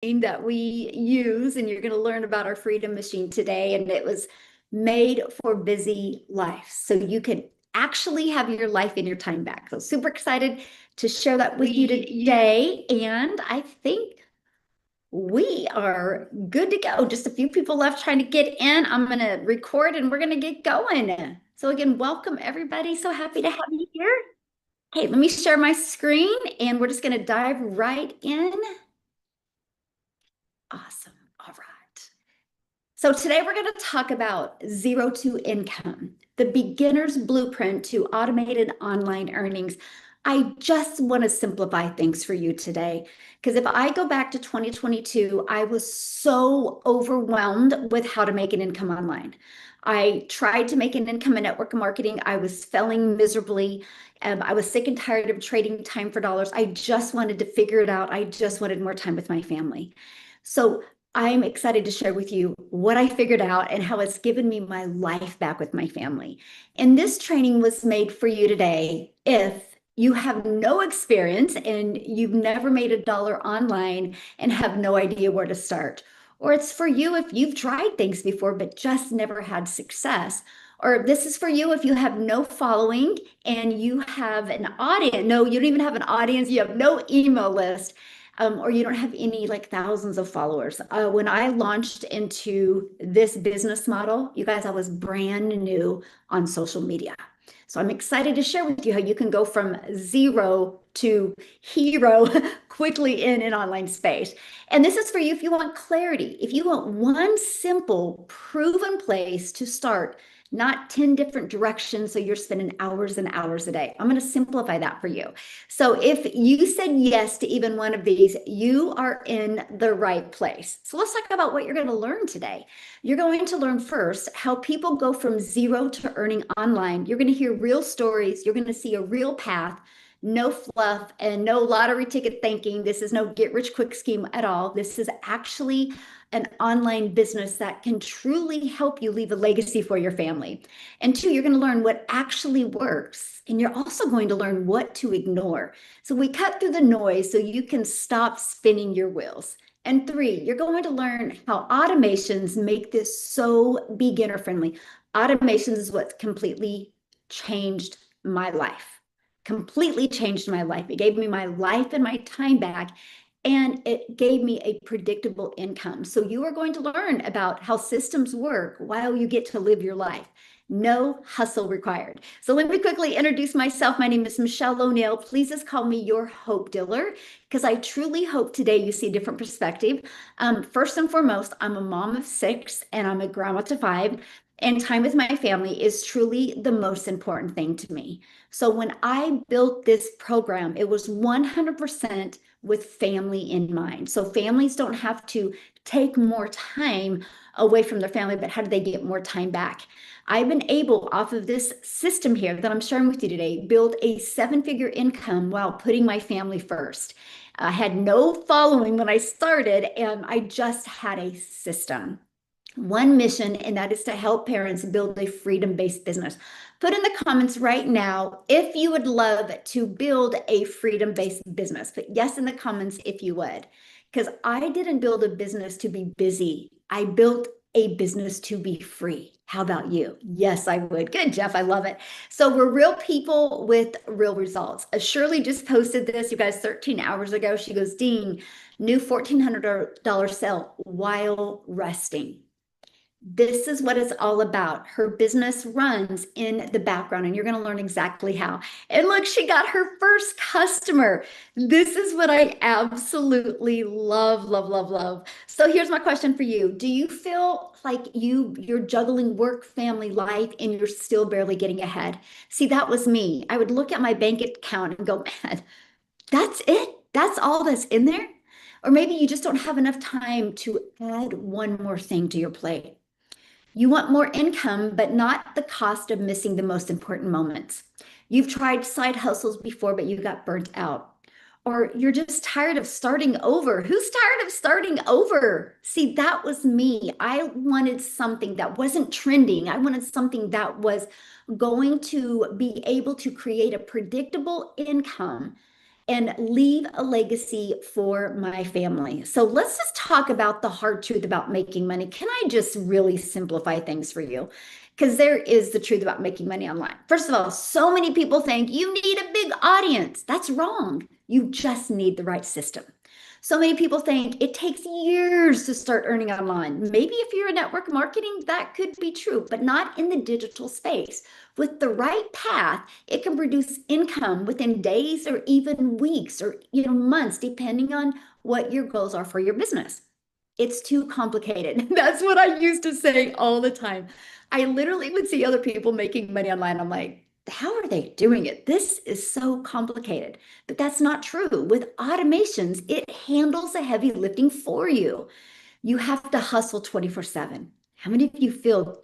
that we use, and you're going to learn about our Freedom Machine today. And it was made for busy life, so you can actually have your life and your time back. So super excited to share that with you today. And I think we are good to go. Just a few people left trying to get in. I'm going to record and we're going to get going. So again, welcome everybody. So happy to have you here. Okay, let me share my screen and we're just going to dive right in. Awesome. All right. So today we're going to talk about zero to income, the beginner's blueprint to automated online earnings. I just want to simplify things for you today, because if I go back to 2022, I was so overwhelmed with how to make an income online. I tried to make an income in network marketing. I was failing miserably. I was sick and tired of trading time for dollars. I just wanted to figure it out. I just wanted more time with my family. So I'm excited to share with you what I figured out and how it's given me my life back with my family. And this training was made for you today if you have no experience and you've never made a dollar online and have no idea where to start. Or it's for you if you've tried things before but just never had success. Or this is for you if you have no following and you have an audience. No, you don't even have an audience. You have no email list, or you don't have any like thousands of followers. When I launched into this business model, you guys, I was brand new on social media. So I'm excited to share with you how you can go from zero to hero quickly in an online space. And this is for you if you want clarity, if you want one simple proven place to start, not 10 different directions so you're spending hours and hours a day. I'm going to simplify that for you. So if you said yes to even one of these, you are in the right place. So let's talk about what you're going to learn today. You're going to learn first how people go from zero to earning online. You're going to hear real stories. You're going to see a real path, no fluff and no lottery ticket thinking. This is no get rich quick scheme at all. This is actually an online business that can truly help you leave a legacy for your family. And two, you're going to learn what actually works. And you're also going to learn what to ignore. So we cut through the noise so you can stop spinning your wheels. And three, you're going to learn how automations make this so beginner friendly. Automations is what completely changed my life. Completely changed my life. It gave me my life and my time back. And it gave me a predictable income. So you are going to learn about how systems work while you get to live your life. No hustle required. So let me quickly introduce myself. My name is Michelle O'Neill. Please just call me your hope dealer, because I truly hope today you see a different perspective. First and foremost, I'm a mom of 6 and I'm a grandma to 5. And time with my family is truly the most important thing to me. So when I built this program, it was 100% with family in mind. So families don't have to take more time away from their family, but how do they get more time back? I've been able, off of this system here that I'm sharing with you today, build a 7-figure income while putting my family first. I had no following when I started, and I just had a system. One mission, and that is to help parents build a freedom-based business. Put in the comments right now if you would love to build a freedom-based business. Put yes in the comments if you would, because I didn't build a business to be busy. I built a business to be free. How about you? Yes, I would. Good, Jeff. I love it. So we're real people with real results. Shirley just posted this, you guys, 13 hours ago. She goes, Dean, new $1,400 sale while resting. This is what it's all about. Her business runs in the background, and you're going to learn exactly how. And look, she got her first customer. This is what I absolutely love, love, love, love. So here's my question for you. Do you feel like you're juggling work, family, life, and you're still barely getting ahead? See, that was me. I would look at my bank account and go, man, that's it? That's all that's in there? Or maybe you just don't have enough time to add one more thing to your plate. You want more income, but not the cost of missing the most important moments. You've tried side hustles before, but you got burnt out. Or you're just tired of starting over. Who's tired of starting over? See, that was me. I wanted something that wasn't trending. I wanted something that was going to be able to create a predictable income and leave a legacy for my family. So let's just talk about the hard truth about making money. Can I just really simplify things for you? Because there is the truth about making money online. First of all, so many people think you need a big audience. That's wrong. You just need the right system. So many people think it takes years to start earning online. Maybe if you're in network marketing, that could be true, but not in the digital space. With the right path, it can produce income within days or even weeks or months, depending on what your goals are for your business. It's too complicated. That's what I used to say all the time. I literally would see other people making money online. I'm like, how are they doing it? This is so complicated. But that's not true. With automations, it handles the heavy lifting for you. You have to hustle 24/7. How many of you feel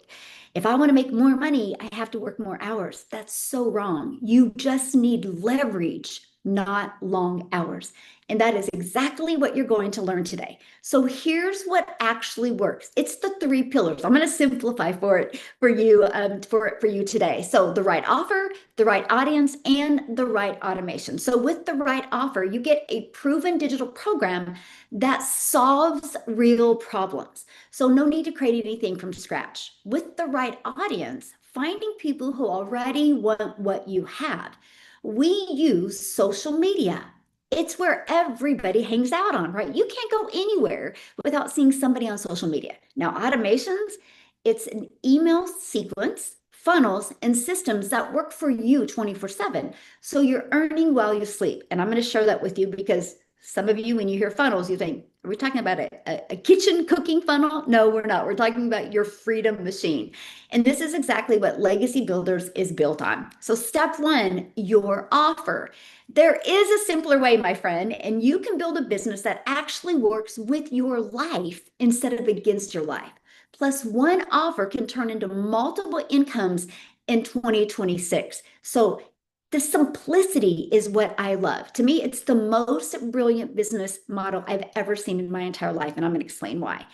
if I want to make more money, I have to work more hours? That's so wrong. You just need leverage, not long hours. And that is exactly what you're going to learn today. So here's what actually works. It's the 3 pillars. I'm going to simplify for you today. So the right offer, the right audience, and the right automation. So with the right offer, you get a proven digital program that solves real problems. So no need to create anything from scratch. With the right audience, finding people who already want what you have. We use social media. It's where everybody hangs out on, right? You can't go anywhere without seeing somebody on social media. Now, automations, it's an email sequence, funnels, and systems that work for you 24/7. So you're earning while you sleep. And I'm going to share that with you because some of you, when you hear funnels, you think, are we talking about a kitchen cooking funnel? No, we're not. We're talking about your freedom machine. And this is exactly what Legacy Builders is built on. So step 1, your offer. There is a simpler way, my friend, and you can build a business that actually works with your life instead of against your life. Plus, one offer can turn into multiple incomes in 2026. So the simplicity is what I love. To me, it's the most brilliant business model I've ever seen in my entire life, and I'm going to explain why.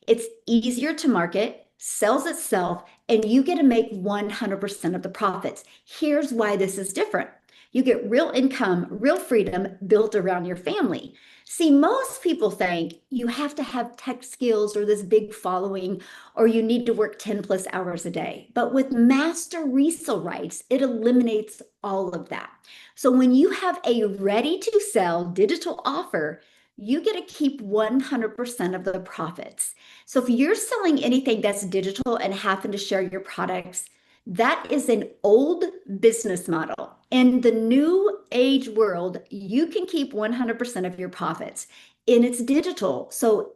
It's easier to market, sells itself, and you get to make 100% of the profits. Here's why this is different. You get real income, real freedom built around your family. See, most people think you have to have tech skills or this big following, or you need to work 10 plus hours a day. But with master resale rights, it eliminates all of that. So when you have a ready to sell digital offer, you get to keep 100% of the profits. So if you're selling anything that's digital and happen to share your products, that is an old business model. In the new age world, you can keep 100% of your profits, and it's digital. So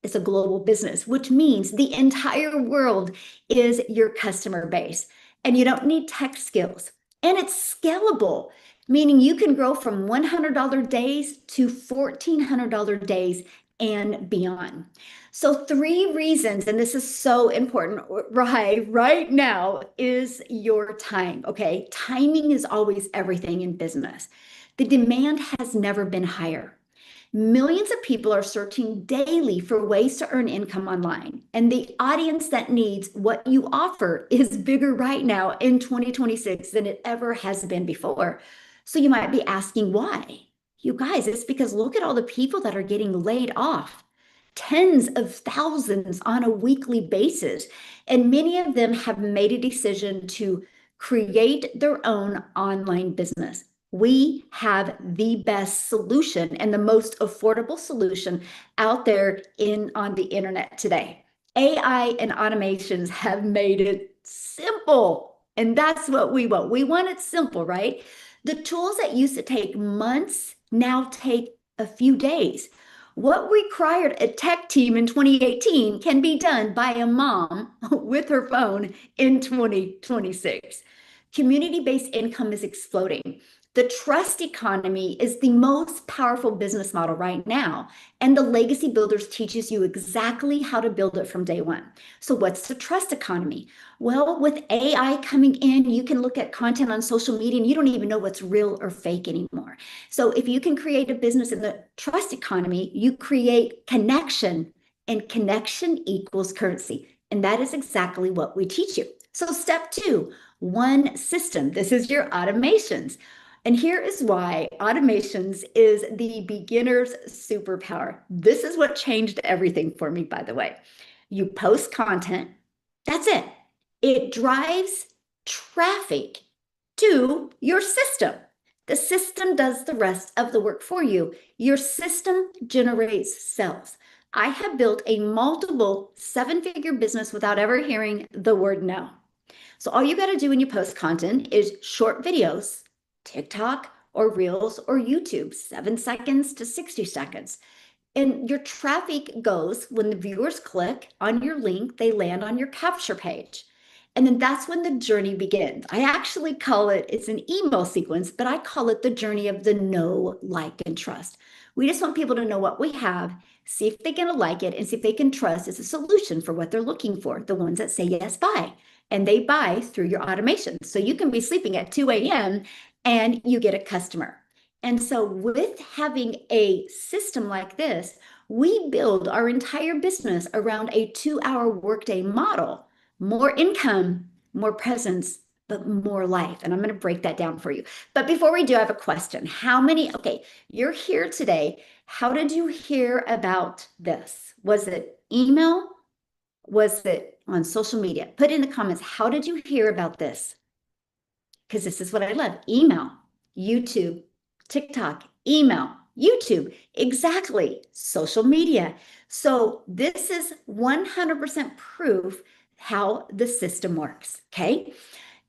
it's a global business, which means the entire world is your customer base, and you don't need tech skills. And it's scalable, meaning you can grow from $100 days to $1,400 days and beyond. So 3 reasons, and this is so important right now, is your time, okay? Timing is always everything in business. The demand has never been higher. Millions of people are searching daily for ways to earn income online, and the audience that needs what you offer is bigger right now in 2026 than it ever has been before. So you might be asking why? You guys, it's because look at all the people that are getting laid off. Tens of thousands on a weekly basis. And many of them have made a decision to create their own online business. We have the best solution and the most affordable solution out there on the internet today. AI and automations have made it simple. And that's what we want. We want it simple, right? The tools that used to take months now take a few days. What required a tech team in 2018 can be done by a mom with her phone in 2026. Community-based income is exploding. The trust economy is the most powerful business model right now, and the Legacy Builders teaches you exactly how to build it from day one. So what's the trust economy? Well, with AI coming in, you can look at content on social media and you don't even know what's real or fake anymore. So if you can create a business in the trust economy, you create connection, and connection equals currency. And that is exactly what we teach you. So step 2, one system. This is your automations. And here is why automations is the beginner's superpower. This is what changed everything for me, by the way. You post content, that's it. It drives traffic to your system. The system does the rest of the work for you. Your system generates sales. I have built a multiple seven-figure business without ever hearing the word no. So all you got to do when you post content is short videos, TikTok or Reels or YouTube, 7 seconds to 60 seconds. And your traffic goes when the viewers click on your link, they land on your capture page. And then that's when the journey begins. I actually call it, it's an email sequence, but I call it the journey of the know, like, and trust. We just want people to know what we have, see if they're going to like it, and see if they can trust it's a solution for what they're looking for. The ones that say yes, buy. And they buy through your automation. So you can be sleeping at 2 a.m. and you get a customer. And so with having a system like this, we build our entire business around a 2-hour workday model. More income, more presence, but more life. And I'm going to break that down for you. But before we do, I have a question. Okay, you're here today. How did you hear about this? Was it email? Was it on social media? Put in the comments, how did you hear about this? Because this is what I love. Email, YouTube, TikTok, email, YouTube, exactly, social media. So this is 100% proof how the system works, okay?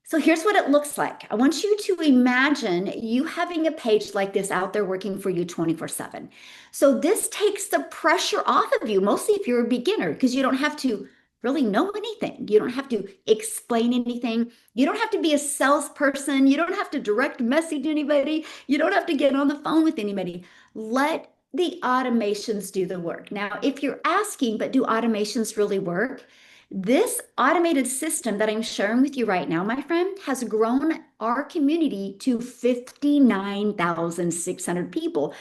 So here's what it looks like. I want you to imagine you having a page like this out there working for you 24/7. So this takes the pressure off of you, mostly if you're a beginner, because you don't have to really know anything. You don't have to explain anything. You don't have to be a salesperson. You don't have to direct message anybody. You don't have to get on the phone with anybody. Let the automations do the work. Now, if you're asking, but do automations really work? This automated system that I'm sharing with you right now, my friend, has grown our community to 59,600 people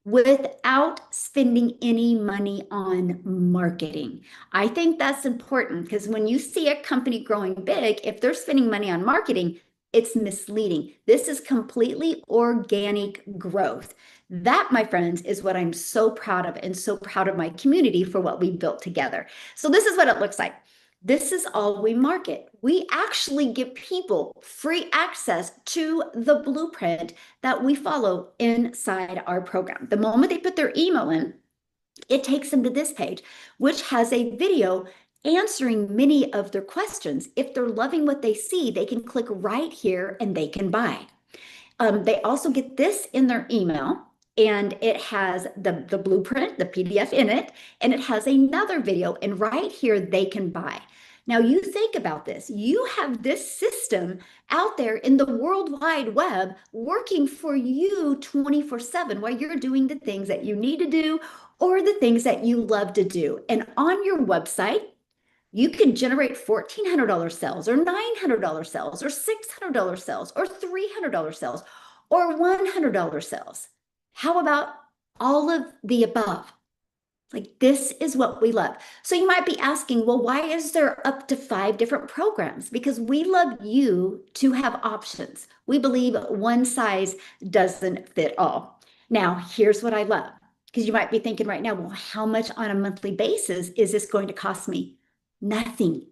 without spending any money on marketing. I think that's important because when you see a company growing big, if they're spending money on marketing, it's misleading. This is completely organic growth. That, my friends, is what I'm so proud of and so proud of my community for what we built together. So this is what it looks like. This is all we market. We actually give people free access to the blueprint that we follow inside our program. The moment they put their email in, it takes them to this page, which has a video answering many of their questions. If they're loving what they see, they can click right here and they can buy. They also get this in their email, and it has the blueprint, the PDF in it, and it has another video, and right here they can buy. Now you think about this. You have this system out there in the World Wide Web working for you 24/7 while you're doing the things that you need to do or the things that you love to do. And on your website, you can generate $1,400 sales or $900 sales or $600 sales or $300 sales or $100 sales. How about all of the above? Like, this is what we love. So you might be asking, well, why is there up to 5 different programs? Because we love you to have options. We believe one size doesn't fit all. Now, here's what I love, because you might be thinking right now, well, how much on a monthly basis is this going to cost me? Nothing.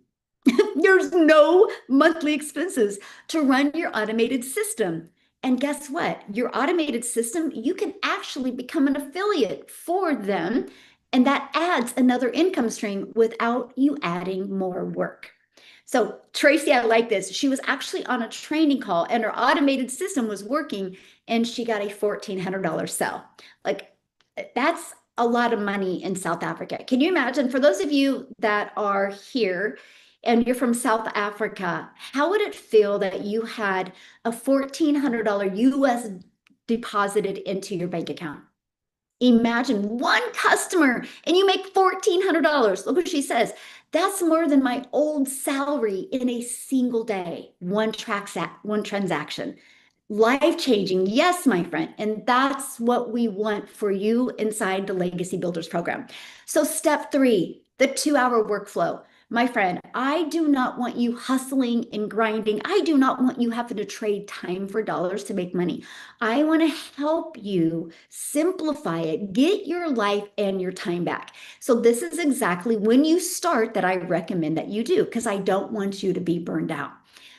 There's no monthly expenses to run your automated system. And guess what? Your automated system, you can actually become an affiliate for them. And that adds another income stream without you adding more work. So Tracy, I like this. She was actually on a training call and her automated system was working and she got a $1,400 sell. Like, that's a lot of money in South Africa. Can you imagine, for those of you that are here and you're from South Africa, how would it feel that you had a $1,400 US deposited into your bank account? Imagine one customer and you make $1,400. Look what she says. That's more than my old salary in a single day. One transaction. Life-changing. Yes, my friend. And that's what we want for you inside the Legacy Builders program. So step 3, the 2-hour workflow. My friend, I do not want you hustling and grinding. I do not want you having to trade time for dollars to make money. I want to help you simplify it, get your life and your time back. So this is exactly when you start that I recommend that you do, because I don't want you to be burned out.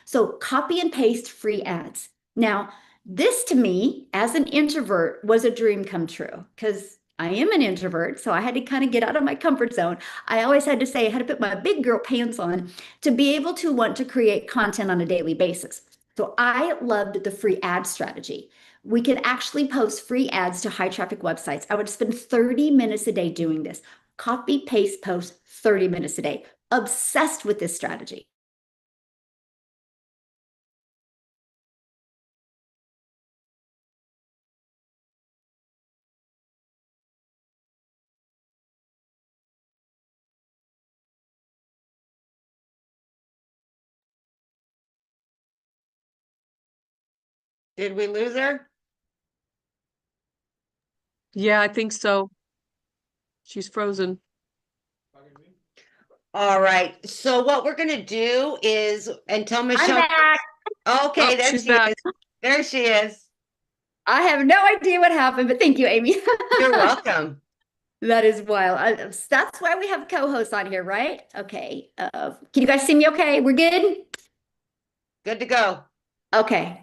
So copy and paste free ads. Now, this to me, as an introvert, was a dream come true because I am an introvert. So I had to kind of get out of my comfort zone. I always had to say I had to put my big girl pants on to be able to want to create content on a daily basis. So I loved the free ad strategy. We could actually post free ads to high traffic websites. I would spend 30 minutes a day doing this. Copy, paste, post 30 minutes a day. Obsessed with this strategy. Did we lose her? Yeah, I think so. She's frozen. All right. So what we're gonna do is until I'm Michelle. back. Okay, Oh, there she's she back. is. There she is. I have no idea what happened, but thank you, Amy. You're welcome. That is wild. That's why we have co-hosts on here, right? Okay. Can you guys see me okay? We're good? Good to go. Okay.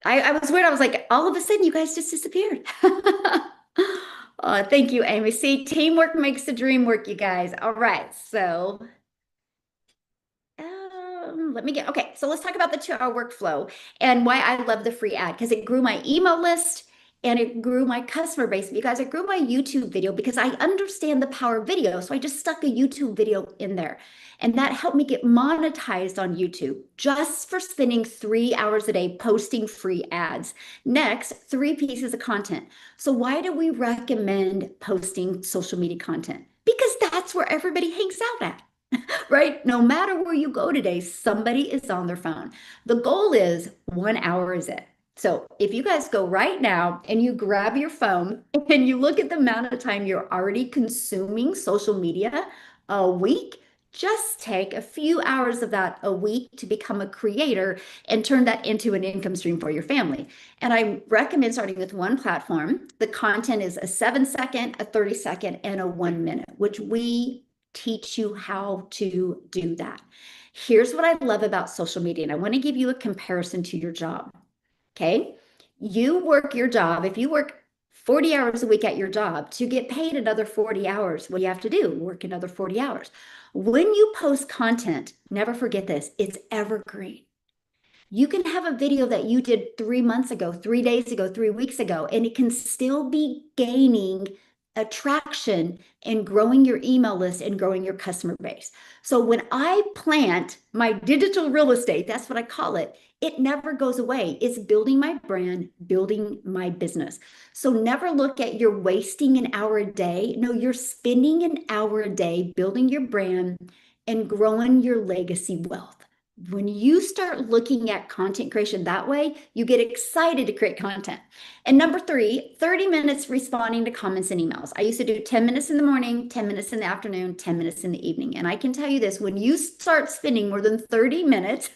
I was weird. I was like, all of a sudden, you guys just disappeared. Thank you, Amy. See, teamwork makes the dream work, you guys. All right. So let me get, okay, so let's talk about the 2-hour workflow and why I love the free ad, because it grew my email list and it grew my customer base. You guys, it grew my YouTube video because I understand the power of video. So I just stuck a YouTube video in there, and that helped me get monetized on YouTube just for spending 3 hours a day posting free ads. Next, 3 pieces of content. So why do we recommend posting social media content? Because that's where everybody hangs out at. Right? No matter where you go today, somebody is on their phone. The goal is 1 hour is it. So if you guys go right now and you grab your phone and you look at the amount of time you're already consuming social media a week, just take a few hours of that a week to become a creator and turn that into an income stream for your family. And I recommend starting with one platform. The content is a 7-second, a 30-second, and a 1-minute, which we teach you how to do that. Here's what I love about social media, and I want to give you a comparison to your job. Okay. You work your job. If you work 40 hours a week at your job to get paid another 40 hours, what do you have to do? Work another 40 hours. When you post content, never forget this, it's evergreen. You can have a video that you did 3 months ago, 3 days ago, 3 weeks ago, and it can still be gaining attraction and growing your email list and growing your customer base. So when I plant my digital real estate, that's what I call it, it never goes away. It's building my brand, building my business. So never look at you're wasting an hour a day. No, you're spending an hour a day building your brand and growing your legacy wealth. When you start looking at content creation that way, you get excited to create content. And number 3, 30 minutes responding to comments and emails. I used to do 10 minutes in the morning, 10 minutes in the afternoon, 10 minutes in the evening. And I can tell you this, when you start spending more than 30 minutes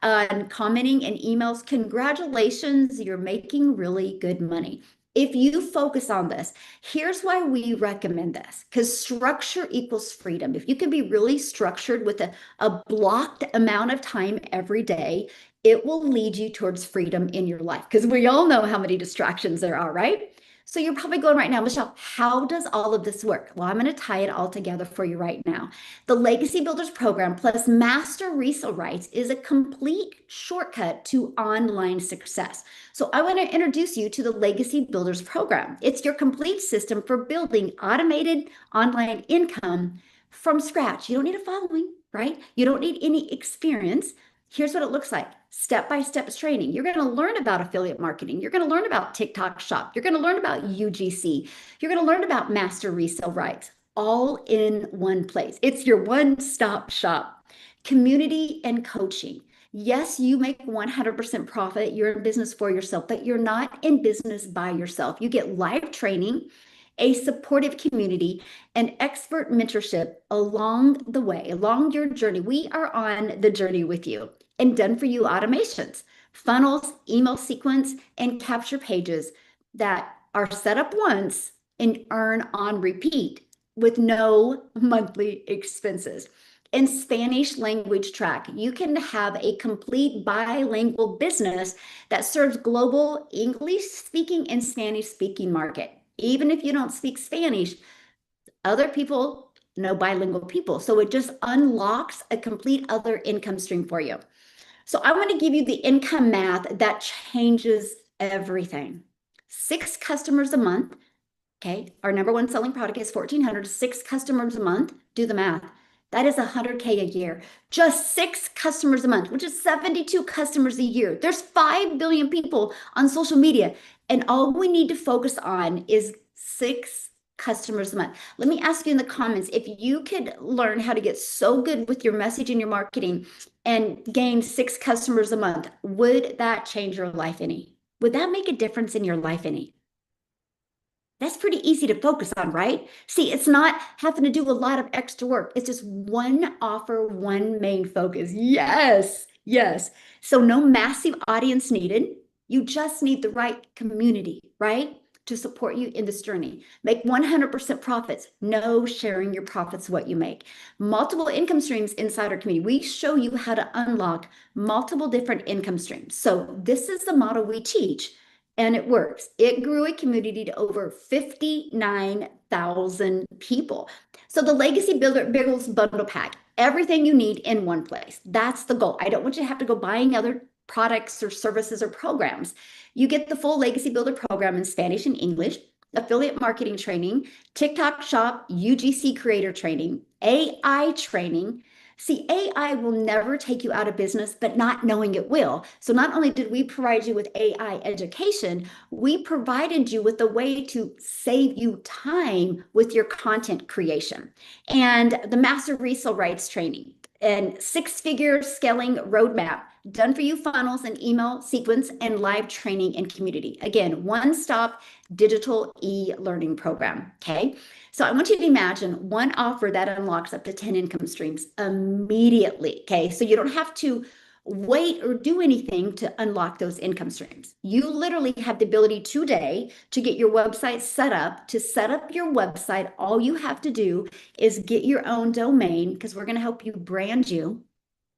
on commenting and emails, congratulations, you're making really good money. If you focus on this, here's why we recommend this, because structure equals freedom. If you can be really structured with a blocked amount of time every day, it will lead you towards freedom in your life, because we all know how many distractions there are, right? So you're probably going right now, Michelle, how does all of this work? Well, I'm going to tie it all together for you right now. The Legacy Builders program plus master resale rights is a complete shortcut to online success. So I want to introduce you to the Legacy Builders program. It's your complete system for building automated online income from scratch. You don't need a following, right? You don't need any experience. Here's what it looks like. Step-by-step training. You're going to learn about affiliate marketing. You're going to learn about TikTok Shop. You're going to learn about UGC. You're going to learn about master resale rights, all in one place. It's your one-stop shop. Community and coaching. Yes, you make 100% profit. You're in business for yourself, but you're not in business by yourself. You get live training a supportive community, and expert mentorship along the way, along your journey. We are on the journey with you, and done for you automations, funnels, email sequence, and capture pages that are set up once and earn on repeat with no monthly expenses. In Spanish language track, you can have a complete bilingual business that serves global English speaking and Spanish speaking market. Even if you don't speak Spanish, other people know bilingual people. So it just unlocks a complete other income stream for you. So I'm going to give you the income math that changes everything. 6 customers a month. Okay, our number one selling product is 1,400, 6 customers a month. Do the math. That is $100K a year. Just 6 customers a month, which is 72 customers a year. There's 5 billion people on social media, and all we need to focus on is 6 customers a month. Let me ask you in the comments, if you could learn how to get so good with your message and your marketing and gain 6 customers a month, would that change your life any? Would that make a difference in your life any? That's pretty easy to focus on, right? See, it's not having to do a lot of extra work. It's just one offer, one main focus. Yes, yes. So no massive audience needed. You just need the right community, right? To support you in this journey. Make 100% profits. No sharing your profits, what you make. Multiple income streams inside our community. We show you how to unlock multiple different income streams. So this is the model we teach. And it works. It grew a community to over 59,000 people. So the Legacy Builders Bundle Pack, everything you need in one place. That's the goal. I don't want you to have to go buying other products or services or programs. You get the full Legacy Builder program in Spanish and English, affiliate marketing training, TikTok shop, UGC creator training, AI training. See, AI will never take you out of business, but not knowing it will. So not only did we provide you with AI education, we provided you with a way to save you time with your content creation and the master resale rights training and 6-figure scaling roadmap, done for you funnels and email sequence and live training and community. Again, one-stop digital e-learning program, okay? So I want you to imagine one offer that unlocks up to 10 income streams immediately, okay? So you don't have to wait or do anything to unlock those income streams. You literally have the ability today to get your website set up. To set up your website, all you have to do is get your own domain, because we're going to help you brand you.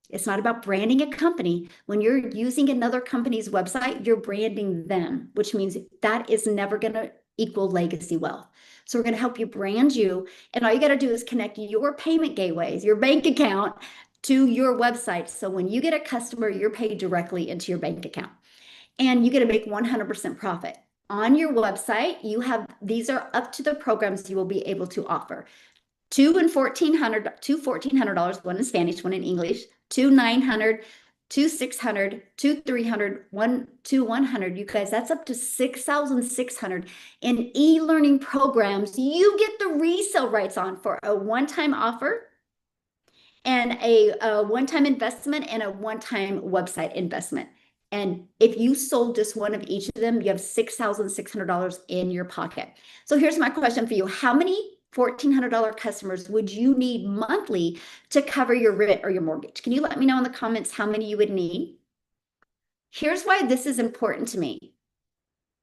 It's not about branding a company. When you're using another company's website, you're branding them, which means that is never going to equal legacy wealth. So we're going to help you brand you. And all you got to do is connect your payment gateways, your bank account to your website. So when you get a customer, you're paid directly into your bank account. And you get to make 100% profit. On your website, you have, these are up to the programs you will be able to offer. Two $1,400, one in Spanish, one in English, 2 $900, 2 $600, 2 $300, 1 2 $100. You guys, that's up to 6,600 in e-learning programs. You get the resale rights on for a one-time offer and a one-time investment and a one-time website investment. And if you sold just one of each of them, you have $6,600 in your pocket. So here's my question for you. How many $1,400 customers would you need monthly to cover your rent or your mortgage? Can you let me know in the comments how many you would need? Here's why this is important to me.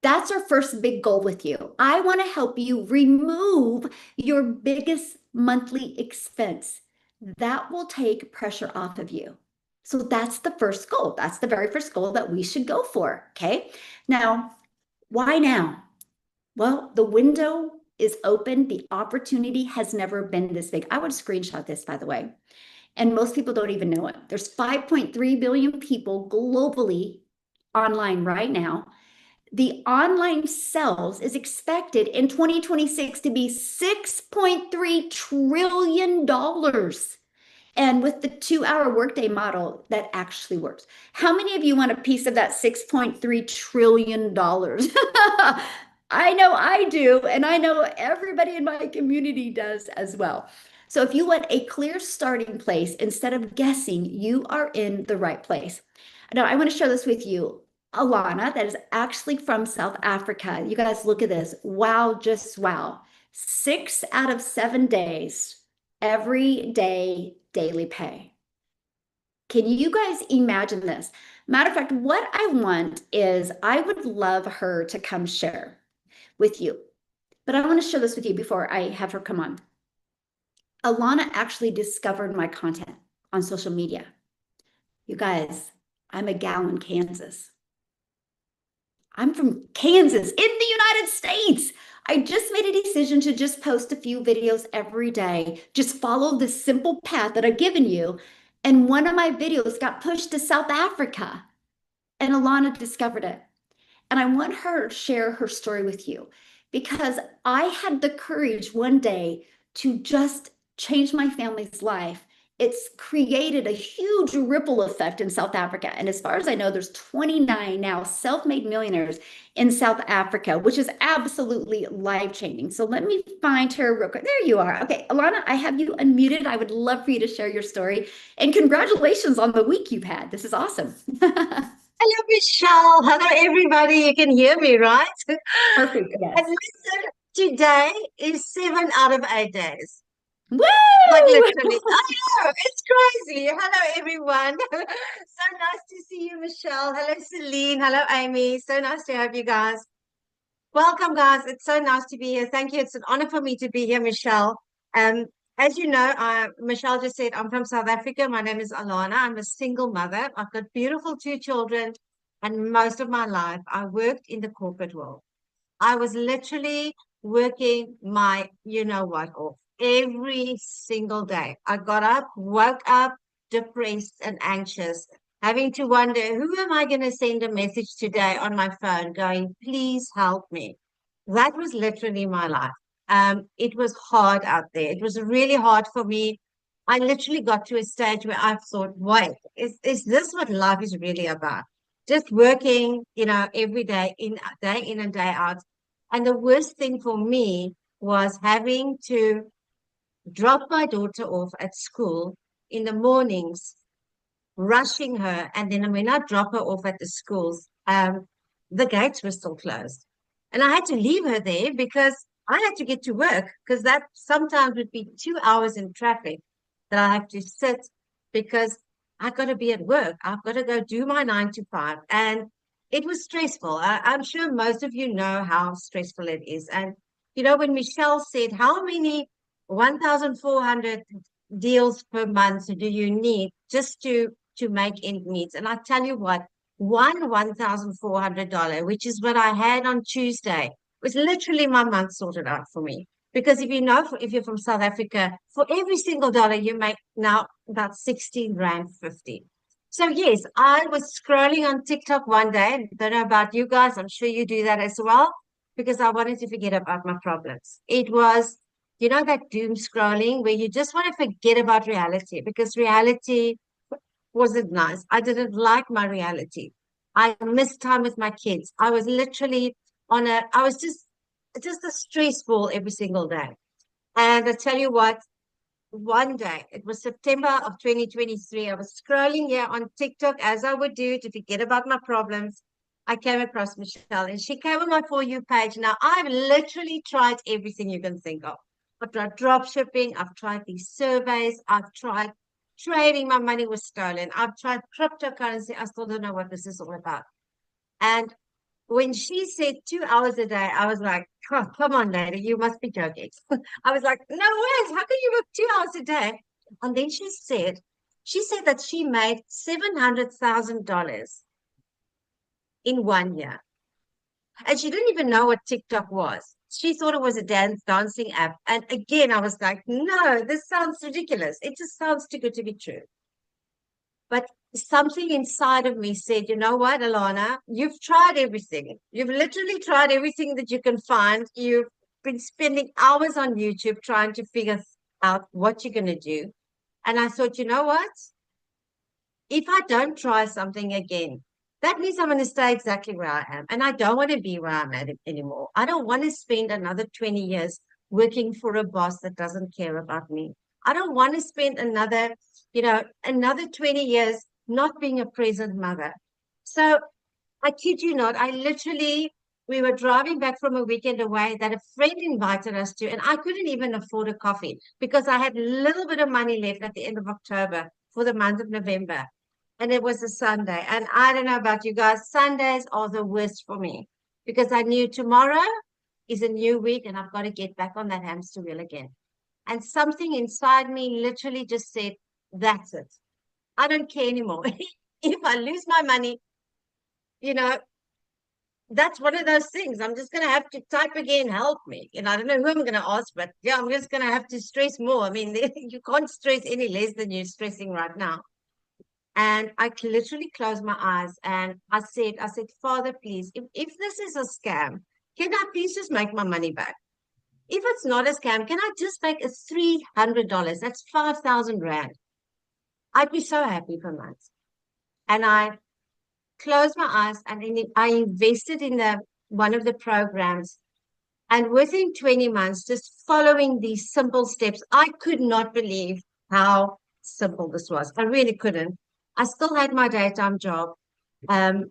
That's our first big goal with you. I want to help you remove your biggest monthly expense. That will take pressure off of you. So that's the first goal. That's the very first goal that we should go for, okay? Now, why now? Well, the window is open. The opportunity has never been this big. I would screenshot this, by the way. And most people don't even know it. There's 5.3 billion people globally online right now. The online sales is expected in 2026 to be $6.3 trillion. And with the 2-hour workday model, that actually works. How many of you want a piece of that $6.3 trillion? I know I do, and I know everybody in my community does as well. So if you want a clear starting place instead of guessing, you are in the right place. Now, I want to share this with you. Alana, that is actually from South Africa. You guys look at this. Wow, just wow. 6 out of 7 days, every day, daily pay. Can you guys imagine this? Matter of fact, what I want is I would love her to come share with you, but I want to share this with you before I have her come on. Alana actually discovered my content on social media. You guys, I'm a gal in Kansas. I'm from Kansas in the United States. I just made a decision to just post a few videos every day. Just follow this simple path that I've given you. And one of my videos got pushed to South Africa. And Alana discovered it. And I want her to share her story with you because I had the courage one day to just change my family's life. It's created a huge ripple effect in South Africa. And as far as I know, there's 29 now self-made millionaires in South Africa, which is absolutely life-changing. So let me find her real quick. There you are. Okay, Alana, I have you unmuted. I would love for you to share your story. And congratulations on the week you've had. This is awesome. Hello, Michelle. Hello, everybody. You can hear me, right? Perfect. Yes. And listen, today is 7 out of 8 days. Woo! Like literally, I know, it's crazy. Hello, everyone. So nice to see you, Michelle. Hello, Celine. Hello, Amy. So nice to have you guys. Welcome, guys. It's so nice to be here. Thank you. It's an honor for me to be here, Michelle. As you know, Michelle just said, I'm from South Africa. My name is Alana. I'm a single mother. I've got beautiful 2 children. And most of my life, I worked in the corporate world. I was literally working my, you know what, off every single day. I got up, woke up, depressed and anxious, having to wonder, who am I going to send a message today on my phone going, please help me. That was literally my life. It was hard out there. It was really hard for me. I literally got to a stage where I thought, wait, is this what life is really about? Just working, you know, every day in and day out. And the worst thing for me was having to drop my daughter off at school in the mornings, rushing her. And then when I drop her off at the schools, the gates were still closed. And I had to leave her there because I had to get to work because that sometimes would be 2 hours in traffic that I have to sit because I got to be at work. I've got to go do my 9 to 5. And it was stressful. I'm sure most of you know how stressful it is. And, you know, when Michelle said, how many 1,400 deals per month do you need just to make ends meet? And I tell you what, one $1,400, which is what I had on Tuesday, was literally my month sorted out for me. Because if you know, if you're from South Africa, for every single dollar you make now about 16 Rand 50. So yes, I was scrolling on TikTok one day. Don't know about you guys. I'm sure you do that as well, because I wanted to forget about my problems. It was, you know, that doom scrolling where you just want to forget about reality because reality wasn't nice. I didn't like my reality. I missed time with my kids. I was literally I was just a stress ball every single day. And I tell you what, one day, it was September of 2023, I was scrolling here on TikTok as I would do to forget about my problems. I came across Michelle and she came on my For You page. Now, I've literally tried everything you can think of. I've tried drop shipping. I've tried these surveys. I've tried trading. My money was stolen. I've tried cryptocurrency. I still don't know what this is all about. And when she said 2 hours a day, I was like, oh, come on, lady, you must be joking. I was like, no way, how can you work 2 hours a day? And then she said that she made $700,000 in 1 year. And she didn't even know what TikTok was. She thought it was a dancing app. And again, I was like, no, this sounds ridiculous. It just sounds too good to be true. But something inside of me said, you know what, Alana, you've tried everything. You've literally tried everything that you can find. You've been spending hours on YouTube trying to figure out what you're going to do. And I thought, you know what? If I don't try something again, that means I'm going to stay exactly where I am. And I don't want to be where I'm at anymore. I don't want to spend another 20 years working for a boss that doesn't care about me. I don't want to spend another 20 years not being a present mother. So I kid you not, I literally we were driving back from a weekend away that a friend invited us to, and I couldn't even afford a coffee because I had a little bit of money left at the end of October for the month of November. And it was a Sunday. And I don't know about you guys, Sundays are the worst for me because I knew tomorrow is a new week and I've got to get back on that hamster wheel again. And something inside me literally just said, that's it. I don't care anymore. If I lose my money, you know, that's one of those things. I'm just going to have to type again, help me. And I don't know who I'm going to ask, but yeah, I'm just going to have to stress more. I mean, you can't stress any less than you're stressing right now. And I literally closed my eyes and I said, Father, please, if this is a scam, can I please just make my money back? If it's not a scam, can I just make a $300? That's 5,000 Rand. I'd be so happy for months. And I closed my eyes and I invested in one of the programs. And within 20 months, just following these simple steps, I could not believe how simple this was. I really couldn't. I still had my daytime job. And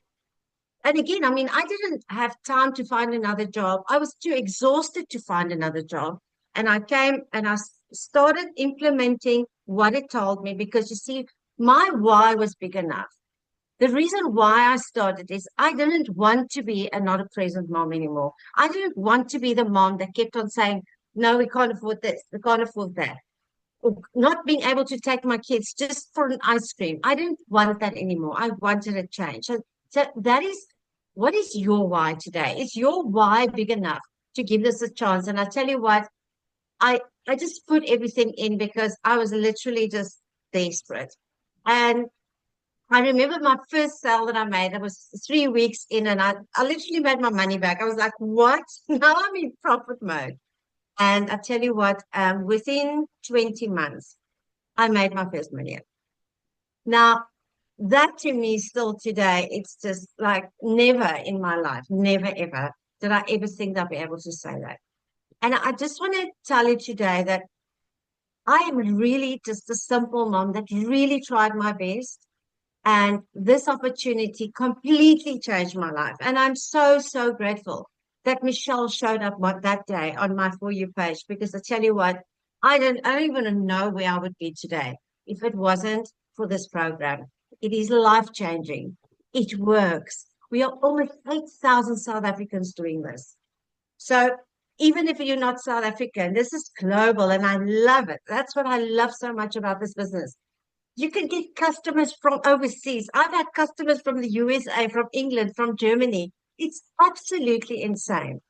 again, I mean, I didn't have time to find another job. I was too exhausted to find another job. And I came and I started implementing what it told me because you see, my why was big enough. The reason why I started is I didn't want to be a not a present mom anymore. I didn't want to be the mom that kept on saying, no, we can't afford this, we can't afford that. Or not being able to take my kids just for an ice cream. I didn't want that anymore. I wanted a change. So that is, what is your why today? Is your why big enough to give this a chance? And I tell you what, I just put everything in because I was literally just desperate. And I remember my first sale that I made, it was 3 weeks in and I literally made my money back. I was like, what? Now I'm in profit mode. And I tell you what, within 20 months, I made my first million. Now, that to me still today, it's just like never in my life, never ever did I ever think I'd be able to say that. And I just want to tell you today that I am really just a simple mom that really tried my best. And this opportunity completely changed my life. And I'm so, so grateful that Michelle showed up that day on my For You page, because I tell you what, I don't even know where I would be today if it wasn't for this program. It is life-changing. It works. We are almost 8,000 South Africans doing this. So even if you're not South African, this is global and I love it. That's what I love so much about this business. You can get customers from overseas. I've had customers from the USA, from England, from Germany. It's absolutely insane.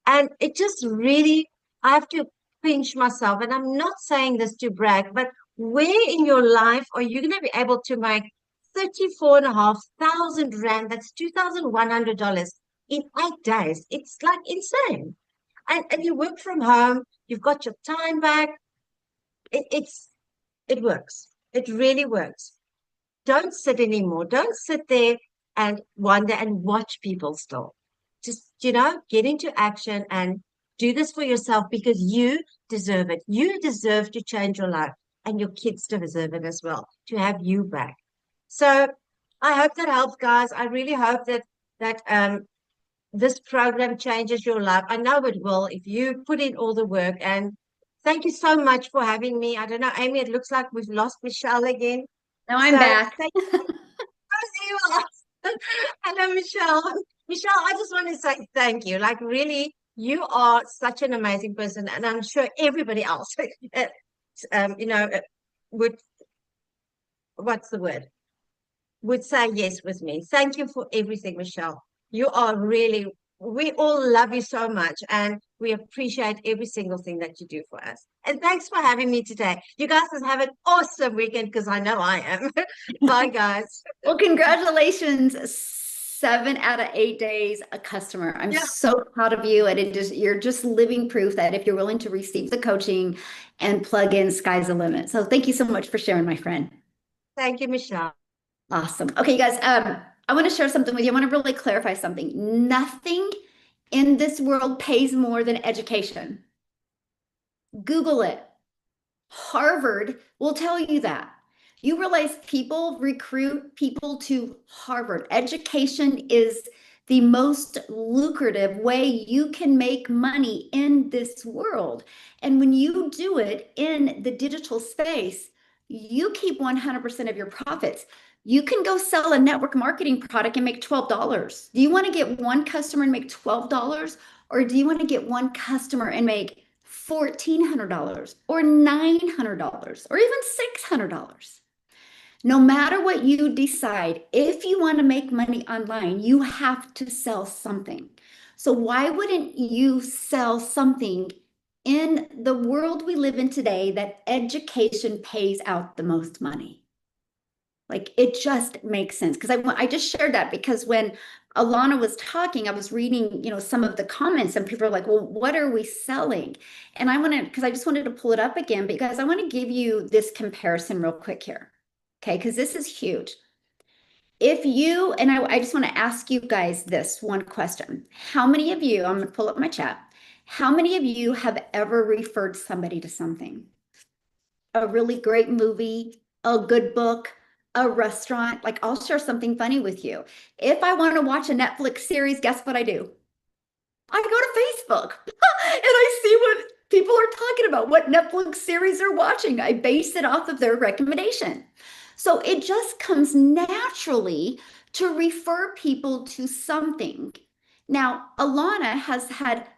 And it just really, I have to pinch myself. And I'm not saying this to brag, but where in your life are you going to be able to make 34,500 Rand? That's $2,100 in 8 days. It's like insane. And you work from home. You've got your time back. It works. It really works. Don't sit anymore. Don't sit there and wonder and watch people still. Just, get into action and do this for yourself because you deserve it. You deserve to change your life and your kids deserve it as well, to have you back. So I hope that helps, guys. I really hope that this program changes your life. I know it will if you put in all the work. And thank you so much for having me. I don't know, Amy, it looks like we've lost Michelle again. No, I'm back. Hello, Michelle. Michelle, I just want to say thank you. Like, really, you are such an amazing person. And I'm sure everybody else, would say yes with me. Thank you for everything, Michelle. You are really, we all love you so much and we appreciate every single thing that you do for us. And thanks for having me today. You guys have an awesome weekend because I know I am. Bye, guys. Well, congratulations. 7 out of 8 days a customer. I'm so proud of you. And you're just living proof that if you're willing to receive the coaching and plug in, sky's the limit. So thank you so much for sharing, my friend. Thank you, Michelle. Awesome. Okay, you guys, I want to share something with you. I want to really clarify something. Nothing in this world pays more than education. Google it. Harvard will tell you that. You realize people recruit people to Harvard. Education is the most lucrative way you can make money in this world. And when you do it in the digital space, you keep 100% of your profits. You can go sell a network marketing product and make $12. Do you want to get one customer and make $12? Or do you want to get one customer and make $1,400 or $900 or even $600? No matter what you decide, if you want to make money online, you have to sell something. So why wouldn't you sell something in the world we live in today that education pays out the most money? Like, it just makes sense. Because I just shared that because when Alana was talking, I was reading, some of the comments, and people are like, well, what are we selling? And because I just wanted to pull it up again, because I want to give you this comparison real quick here. Okay, because this is huge. I just want to ask you guys this one question. How many of you, I'm going to pull up my chat, how many of you have ever referred somebody to something? A really great movie, a good book, a restaurant? Like, I'll share something funny with you. If I want to watch a Netflix series, guess what I do? I go to Facebook and I see what people are talking about, what Netflix series they're watching. I base it off of their recommendation. So it just comes naturally to refer people to something. Now, Alana has had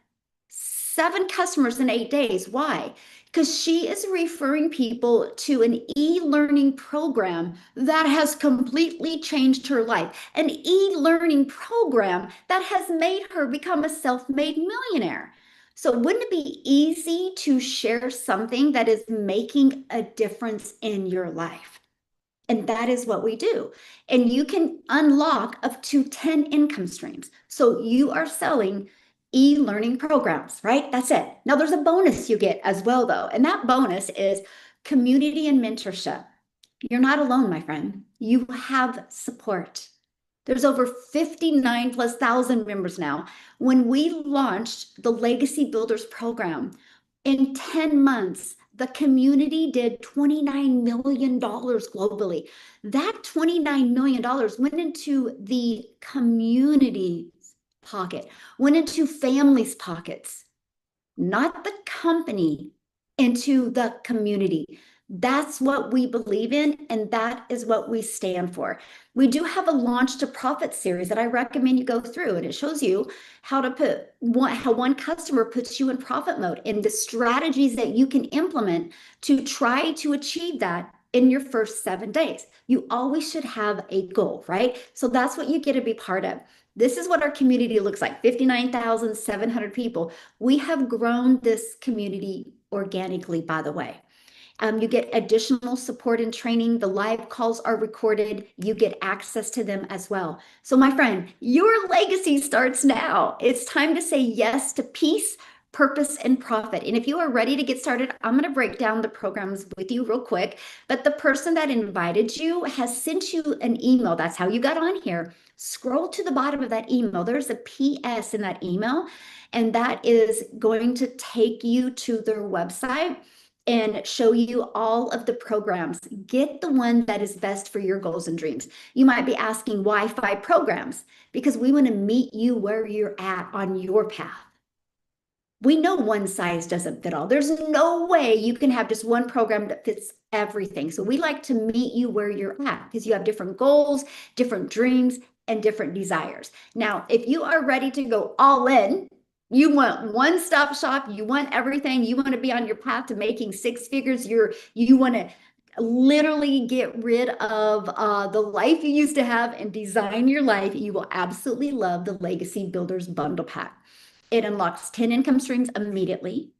7 customers in 8 days. Why? Because she is referring people to an e-learning program that has completely changed her life, an e-learning program that has made her become a self-made millionaire. So wouldn't it be easy to share something that is making a difference in your life? And that is what we do. And you can unlock up to 10 income streams. So you are selling e-learning programs, right? That's it. Now there's a bonus you get as well, though. And that bonus is community and mentorship. You're not alone, my friend. You have support. There's over 59,000+ members now. When we launched the Legacy Builders program, in 10 months, the community did $29 million globally. That $29 million went into the community's pocket, went into families' pockets, not the company, into the community. That's what we believe in, and that is what we stand for. We do have a Launch to Profit series that I recommend you go through, and it shows you how one customer puts you in profit mode and the strategies that you can implement to try to achieve that in your first 7 days. You always should have a goal, right? So that's what you get to be part of. This is what our community looks like, 59,700 people. We have grown this community organically, by the way. You get additional support and training. The live calls are recorded. You get access to them as well. So my friend, your legacy starts now. It's time to say yes to peace, purpose, and profit. And if you are ready to get started, I'm going to break down the programs with you real quick. But the person that invited you has sent you an email. That's how you got on here. Scroll to the bottom of that email. There's a PS in that email, and that is going to take you to their website and show you all of the programs. Get the one that is best for your goals and dreams. You might be asking why 5 programs? Because we want to meet you where you're at on your path. We know one size doesn't fit all. There's no way you can have just one program that fits everything. So we like to meet you where you're at because you have different goals, different dreams, and different desires. Now, if you are ready to go all in, you want one-stop shop, you want everything, you want to be on your path to making 6 figures, you want to literally get rid of the life you used to have and design your life, you will absolutely love the Legacy Builders Bundle Pack. It unlocks 10 income streams immediately.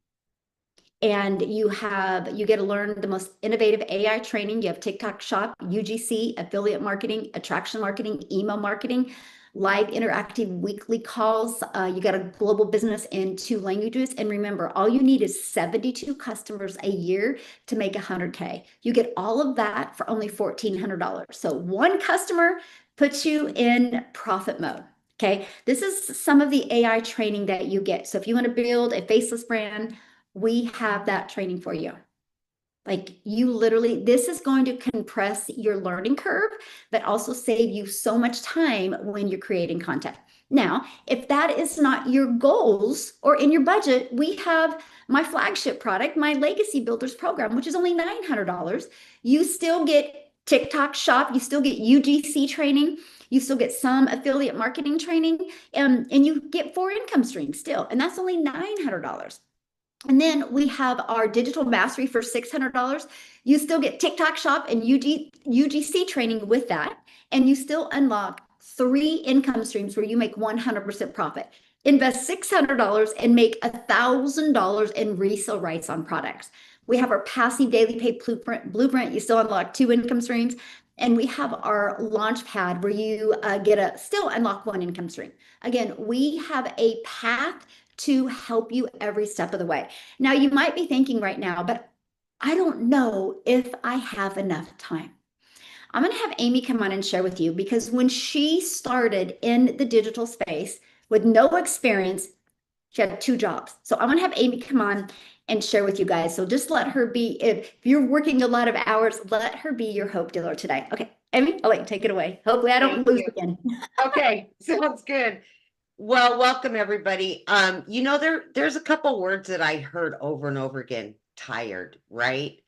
And you get to learn the most innovative AI training. You have TikTok Shop, UGC, affiliate marketing, attraction marketing, email marketing, live interactive weekly calls. You got a global business in 2 languages. And remember, all you need is 72 customers a year to make 100K. You get all of that for only $1,400. So one customer puts you in profit mode. Okay, this is some of the AI training that you get. So if you want to build a faceless brand, we have that training for you. Like you literally, this is going to compress your learning curve, but also save you so much time when you're creating content. Now, if that is not your goals or in your budget, we have my flagship product, my Legacy Builders program, which is only $900. You still get TikTok shop, you still get UGC training, you still get some affiliate marketing training, and you get 4 income streams still, and that's only $900. And then we have our digital mastery for $600. You still get TikTok shop and UGC training with that. And you still unlock 3 income streams where you make 100% profit. Invest $600 and make $1,000 in resale rights on products. We have our passive daily pay blueprint. You still unlock 2 income streams. And we have our launch pad where you still unlock 1 income stream. Again, we have a path to help you every step of the way. Now, you might be thinking right now, but I don't know if I have enough time. I'm going to have Amy come on and share with you, because when she started in the digital space with no experience, she had 2 jobs. So I'm going to have Amy come on and share with you guys. So just let her be, if you're working a lot of hours, let her be your hope dealer today. Okay, Amy, I'll let you take it away. Hopefully I don't lose again. Okay, sounds good. Well, welcome everybody. There's a couple words that I heard over and over again. Tired, right?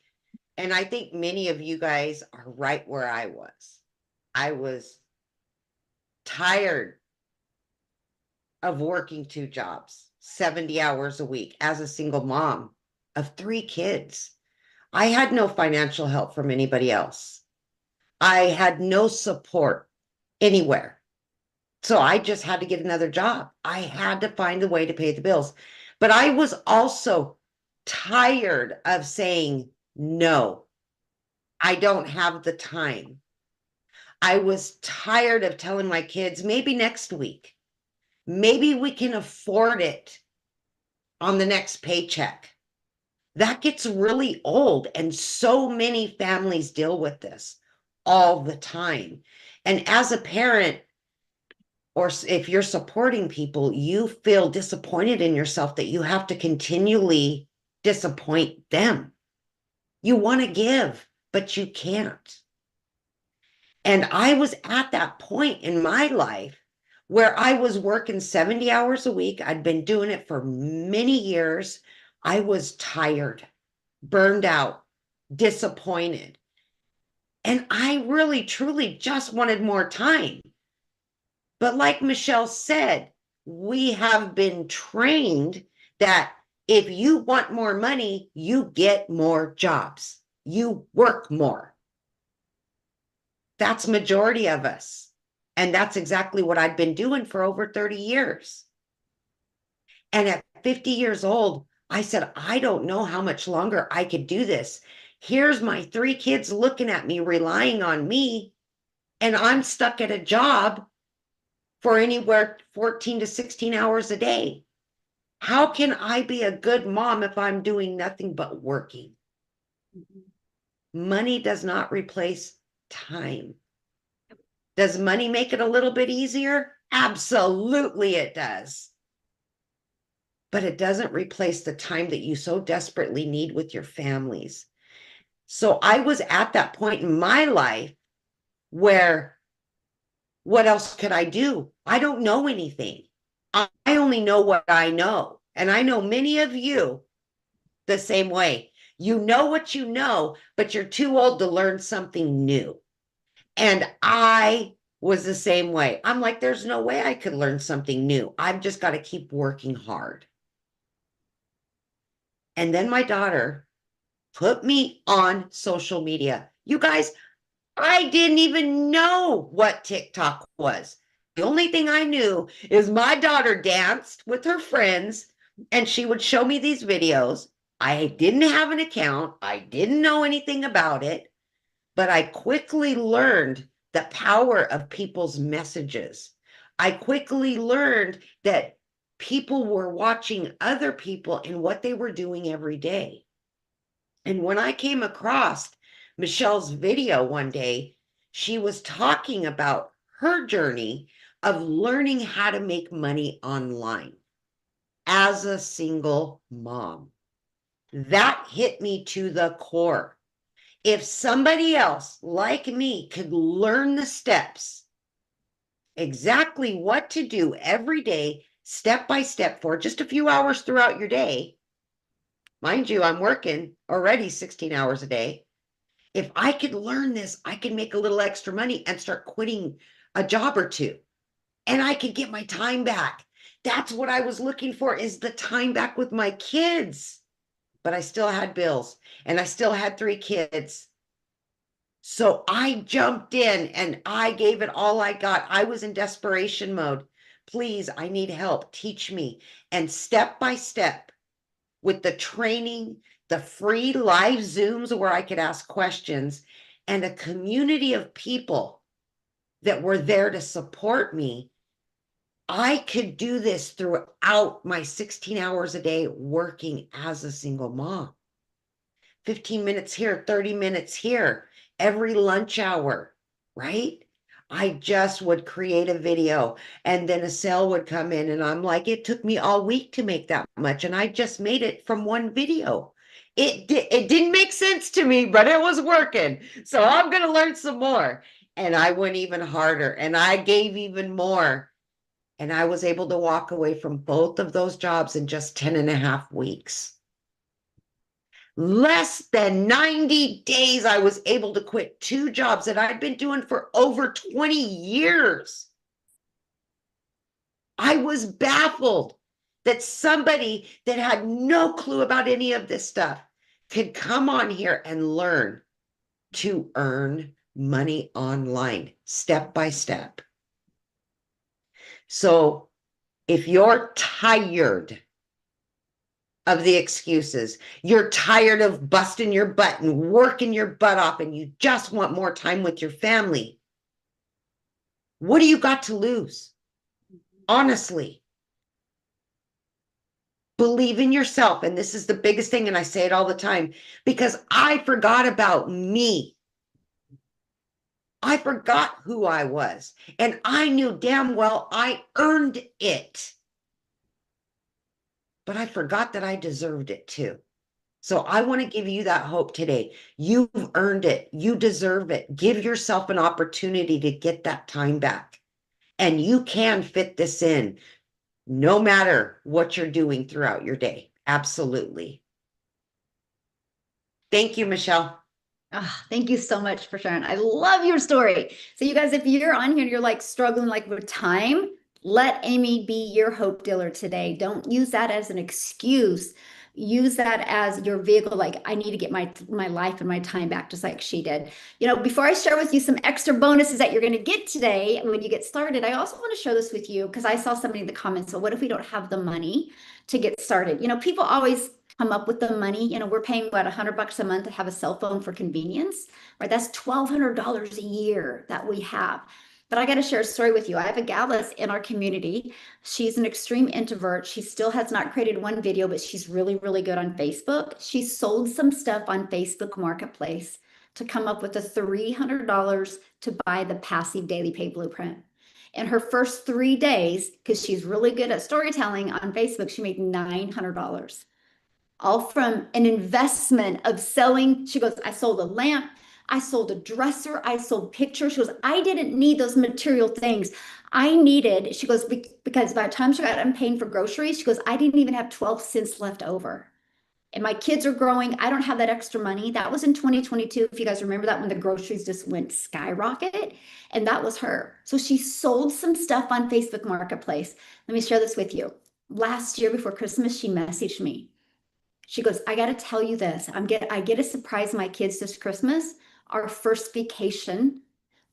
And I think many of you guys are right where I was. I was tired of working 2 jobs, 70 hours a week as a single mom of 3 kids. I had no financial help from anybody else. I had no support anywhere. So I just had to get another job. I had to find a way to pay the bills. But I was also tired of saying, no, I don't have the time. I was tired of telling my kids, maybe next week, maybe we can afford it on the next paycheck. That gets really old. And so many families deal with this all the time. And as a parent, or if you're supporting people, you feel disappointed in yourself that you have to continually disappoint them. You want to give, but you can't. And I was at that point in my life where I was working 70 hours a week. I'd been doing it for many years. I was tired, burned out, disappointed. And I really, truly just wanted more time. But like Michelle said, we have been trained that if you want more money, you get more jobs. You work more. That's majority of us. And that's exactly what I've been doing for over 30 years. And at 50 years old, I said, I don't know how much longer I could do this. Here's my 3 kids looking at me, relying on me, and I'm stuck at a job for anywhere 14 to 16 hours a day. How can I be a good mom if I'm doing nothing but working? Money does not replace time. Does money make it a little bit easier? Absolutely it does. But it doesn't replace the time that you so desperately need with your families. So I was at that point in my life where, what else could I do? I don't know anything. I only know what I know. And I know many of you the same way. You know what you know, but you're too old to learn something new. And I was the same way. I'm like, there's no way I could learn something new. I've just got to keep working hard. And then my daughter put me on social media. You guys, I didn't even know what TikTok was. The only thing I knew is my daughter danced with her friends and she would show me these videos. I didn't have an account. I didn't know anything about it, but I quickly learned the power of people's messages. I quickly learned that people were watching other people and what they were doing every day. And when I came across Michelle's video one day, she was talking about her journey of learning how to make money online as a single mom. That hit me to the core. If somebody else like me could learn the steps, exactly what to do every day, step by step for just a few hours throughout your day. Mind you, I'm working already 16 hours a day. If I could learn this, I could make a little extra money and start quitting a job or two. And I could get my time back. That's what I was looking for, is the time back with my kids. But I still had bills and I still had 3 kids. So I jumped in and I gave it all I got. I was in desperation mode. Please, I need help. Teach me. And step by step, with the training, the free live Zooms where I could ask questions, and a community of people that were there to support me, I could do this throughout my 16 hours a day working as a single mom. 15 minutes here, 30 minutes here, every lunch hour, right? I just would create a video and then a sale would come in and I'm like, it took me all week to make that much. And I just made it from one video. It didn't make sense to me, but it was working. So I'm going to learn some more. And I went even harder and I gave even more. And I was able to walk away from both of those jobs in just 10.5 weeks. Less than 90 days, I was able to quit 2 jobs that I'd been doing for over 20 years. I was baffled that somebody that had no clue about any of this stuff could come on here and learn to earn money online, step by step. So if you're tired of the excuses, you're tired of busting your butt and working your butt off, and you just want more time with your family, what do you got to lose? Honestly, believe in yourself. And this is the biggest thing. And I say it all the time because I forgot about me. I forgot who I was, and I knew damn well I earned it. But I forgot that I deserved it too. So I want to give you that hope today. You've earned it. You deserve it. Give yourself an opportunity to get that time back. And you can fit this in no matter what you're doing throughout your day. Absolutely. Thank you, Michelle. Oh, thank you so much for sharing. I love your story. So you guys, if you're on here and you're like struggling like with time, let Amy be your hope dealer today. Don't use that as an excuse. Use that as your vehicle. Like, I need to get my life and my time back, just like she did. You know, before I share with you some extra bonuses that you're going to get today when you get started, I also want to share this with you because I saw somebody in the comments. So what if we don't have the money to get started? You know, people always come up with the money. You know, we're paying what, $100 a month to have a cell phone for convenience, right? That's $1,200 a year that we have. But I got to share a story with you. I have a gal that's in our community. She's an extreme introvert. She still has not created one video, but she's really, really good on Facebook. She sold some stuff on Facebook Marketplace to come up with the $300 to buy the passive daily pay blueprint. In her first 3 days, because she's really good at storytelling on Facebook, she made $900. All from an investment of selling. She goes, I sold a lamp, I sold a dresser, I sold pictures. She goes, I didn't need those material things. I needed, she goes, because by the time she got done paying for groceries, she goes, I didn't even have 12 cents left over. And my kids are growing. I don't have that extra money. That was in 2022. If you guys remember that, when the groceries just went skyrocket, and that was her. So she sold some stuff on Facebook Marketplace. Let me share this with you. Last year before Christmas, she messaged me. She goes, I got to tell you this. I get to surprise my kids this Christmas. Our first vacation,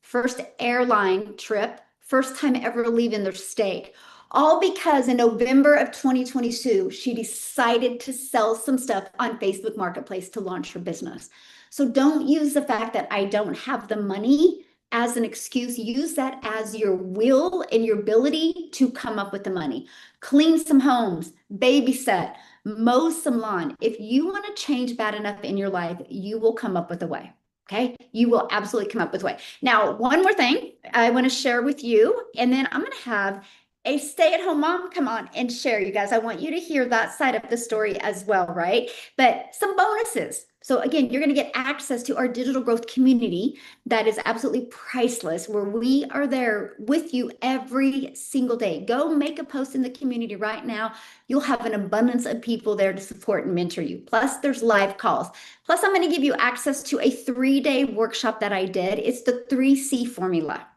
first airline trip, first time ever leaving their state. All because in November of 2022, she decided to sell some stuff on Facebook Marketplace to launch her business. So don't use the fact that I don't have the money as an excuse. Use that as your will and your ability to come up with the money. Clean some homes, babysit, mow some lawn. If you want to change bad enough in your life, you will come up with a way. Okay, you will absolutely come up with a way. Now, one more thing I want to share with you, and then I'm going to have a stay-at-home mom, come on and share, you guys. I want you to hear that side of the story as well, right? But some bonuses. So again, you're going to get access to our digital growth community that is absolutely priceless, where we are there with you every single day. Go make a post in the community right now. You'll have an abundance of people there to support and mentor you. Plus, there's live calls. Plus, I'm going to give you access to a 3-day workshop that I did. It's the 3C formula.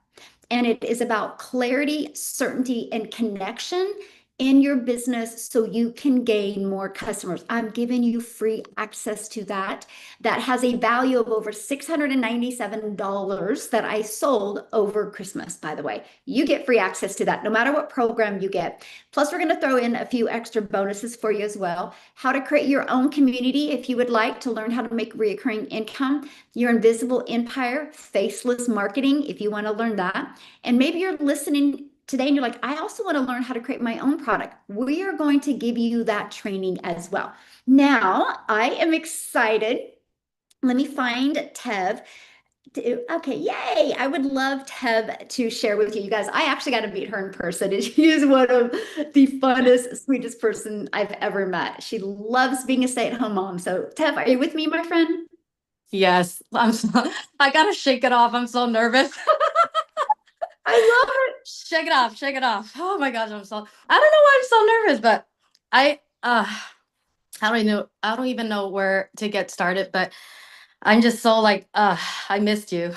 And it is about clarity, certainty, and connection in your business so you can gain more customers. I'm giving you free access to that. That has a value of over $697 that I sold over Christmas, by the way. You get free access to that no matter what program you get. Plus, we're going to throw in a few extra bonuses for you as well. How to create your own community if you would like to learn how to make recurring income. Your invisible empire, faceless marketing, if you want to learn that. And maybe you're listening today and you're like, I also want to learn how to create my own product. We are going to give you that training as well. Now, I am excited. Let me find Tev. Okay, yay. I would love Tev to share with you. You guys, I actually got to meet her in person. And she is one of the funnest, sweetest person I've ever met. She loves being a stay-at-home mom. So Tev, are you with me, my friend? Yes, I gotta shake it off. I'm so nervous. I love it. Shake it off, shake it off. Oh my gosh, I don't know why I'm so nervous, but I don't even know where to get started, but I'm just so like I missed you.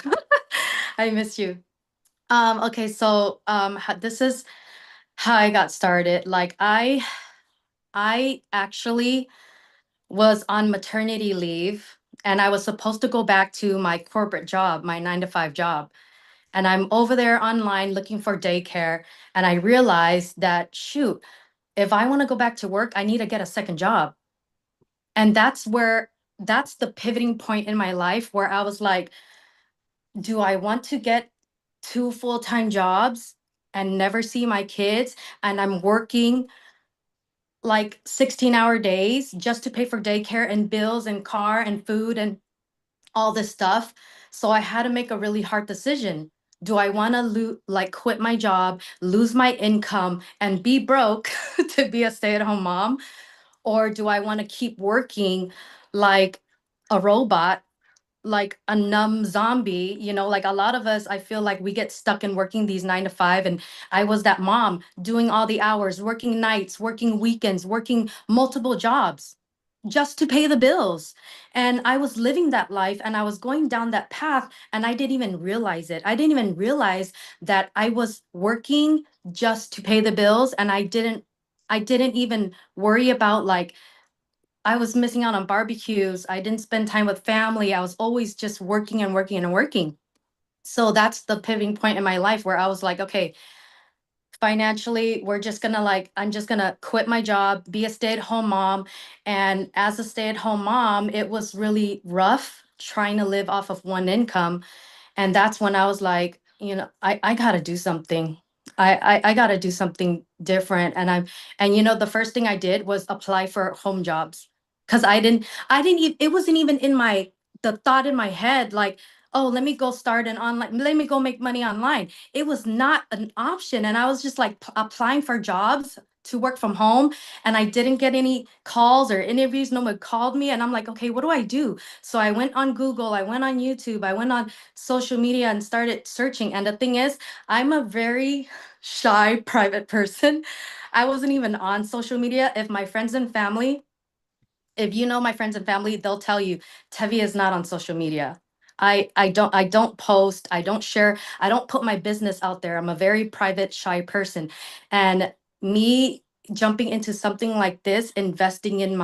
I missed you. Okay, so this is how I got started. Like I actually was on maternity leave and I was supposed to go back to my corporate job, my 9-to-5 job. And I'm over there online looking for daycare. And I realized that, shoot, if I want to go back to work, I need to get a second job. And that's the pivoting point in my life where I was like, do I want to get 2 full-time jobs and never see my kids? And I'm working like 16-hour days just to pay for daycare and bills and car and food and all this stuff. So I had to make a really hard decision. Do I want to quit my job, lose my income, and be broke to be a stay-at-home mom? Or do I want to keep working like a robot, like a numb zombie? Like a lot of us, I feel like we get stuck in working these 9-to-5. And I was that mom doing all the hours, working nights, working weekends, working multiple jobs just to pay the bills. And I was living that life and I was going down that path and I didn't even realize it. I didn't even realize that I was working just to pay the bills. And I didn't even worry about like, I was missing out on barbecues. I didn't spend time with family. I was always just working and working and working. So that's the pivoting point in my life where I was like, okay, financially, I'm just gonna quit my job, be a stay-at-home mom. And as a stay-at-home mom, it was really rough trying to live off of one income. And that's when I was like, I gotta do something. I gotta do something different. And the first thing I did was apply for home jobs. Cause it wasn't even in the thought in my head, like, oh, let me go let me go make money online. It was not an option. And I was just like applying for jobs to work from home. And I didn't get any calls or interviews. No one called me. And I'm like, okay, what do I do? So I went on Google, I went on YouTube, I went on social media and started searching. And the thing is, I'm a very shy, private person. I wasn't even on social media. If you know my friends and family, they'll tell you Tevi is not on social media. I don't post, I don't share, I don't put my business out there. I'm a very private, shy person. And me jumping into something like this, investing in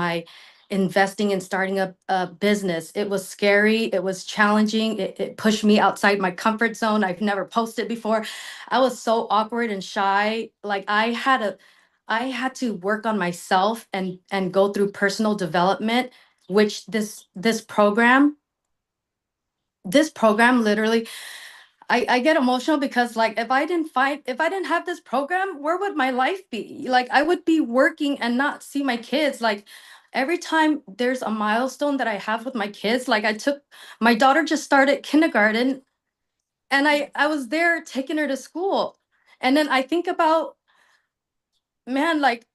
starting a business, it was scary, it was challenging, it pushed me outside my comfort zone. I've never posted before. I was so awkward and shy. Like I had to work on myself and go through personal development, which this program literally, I get emotional because like if I didn't have this program, where would my life be? Like I would be working and not see my kids. Like every time there's a milestone that I have with my kids, like my daughter just started kindergarten and I was there taking her to school. And then I think about man, like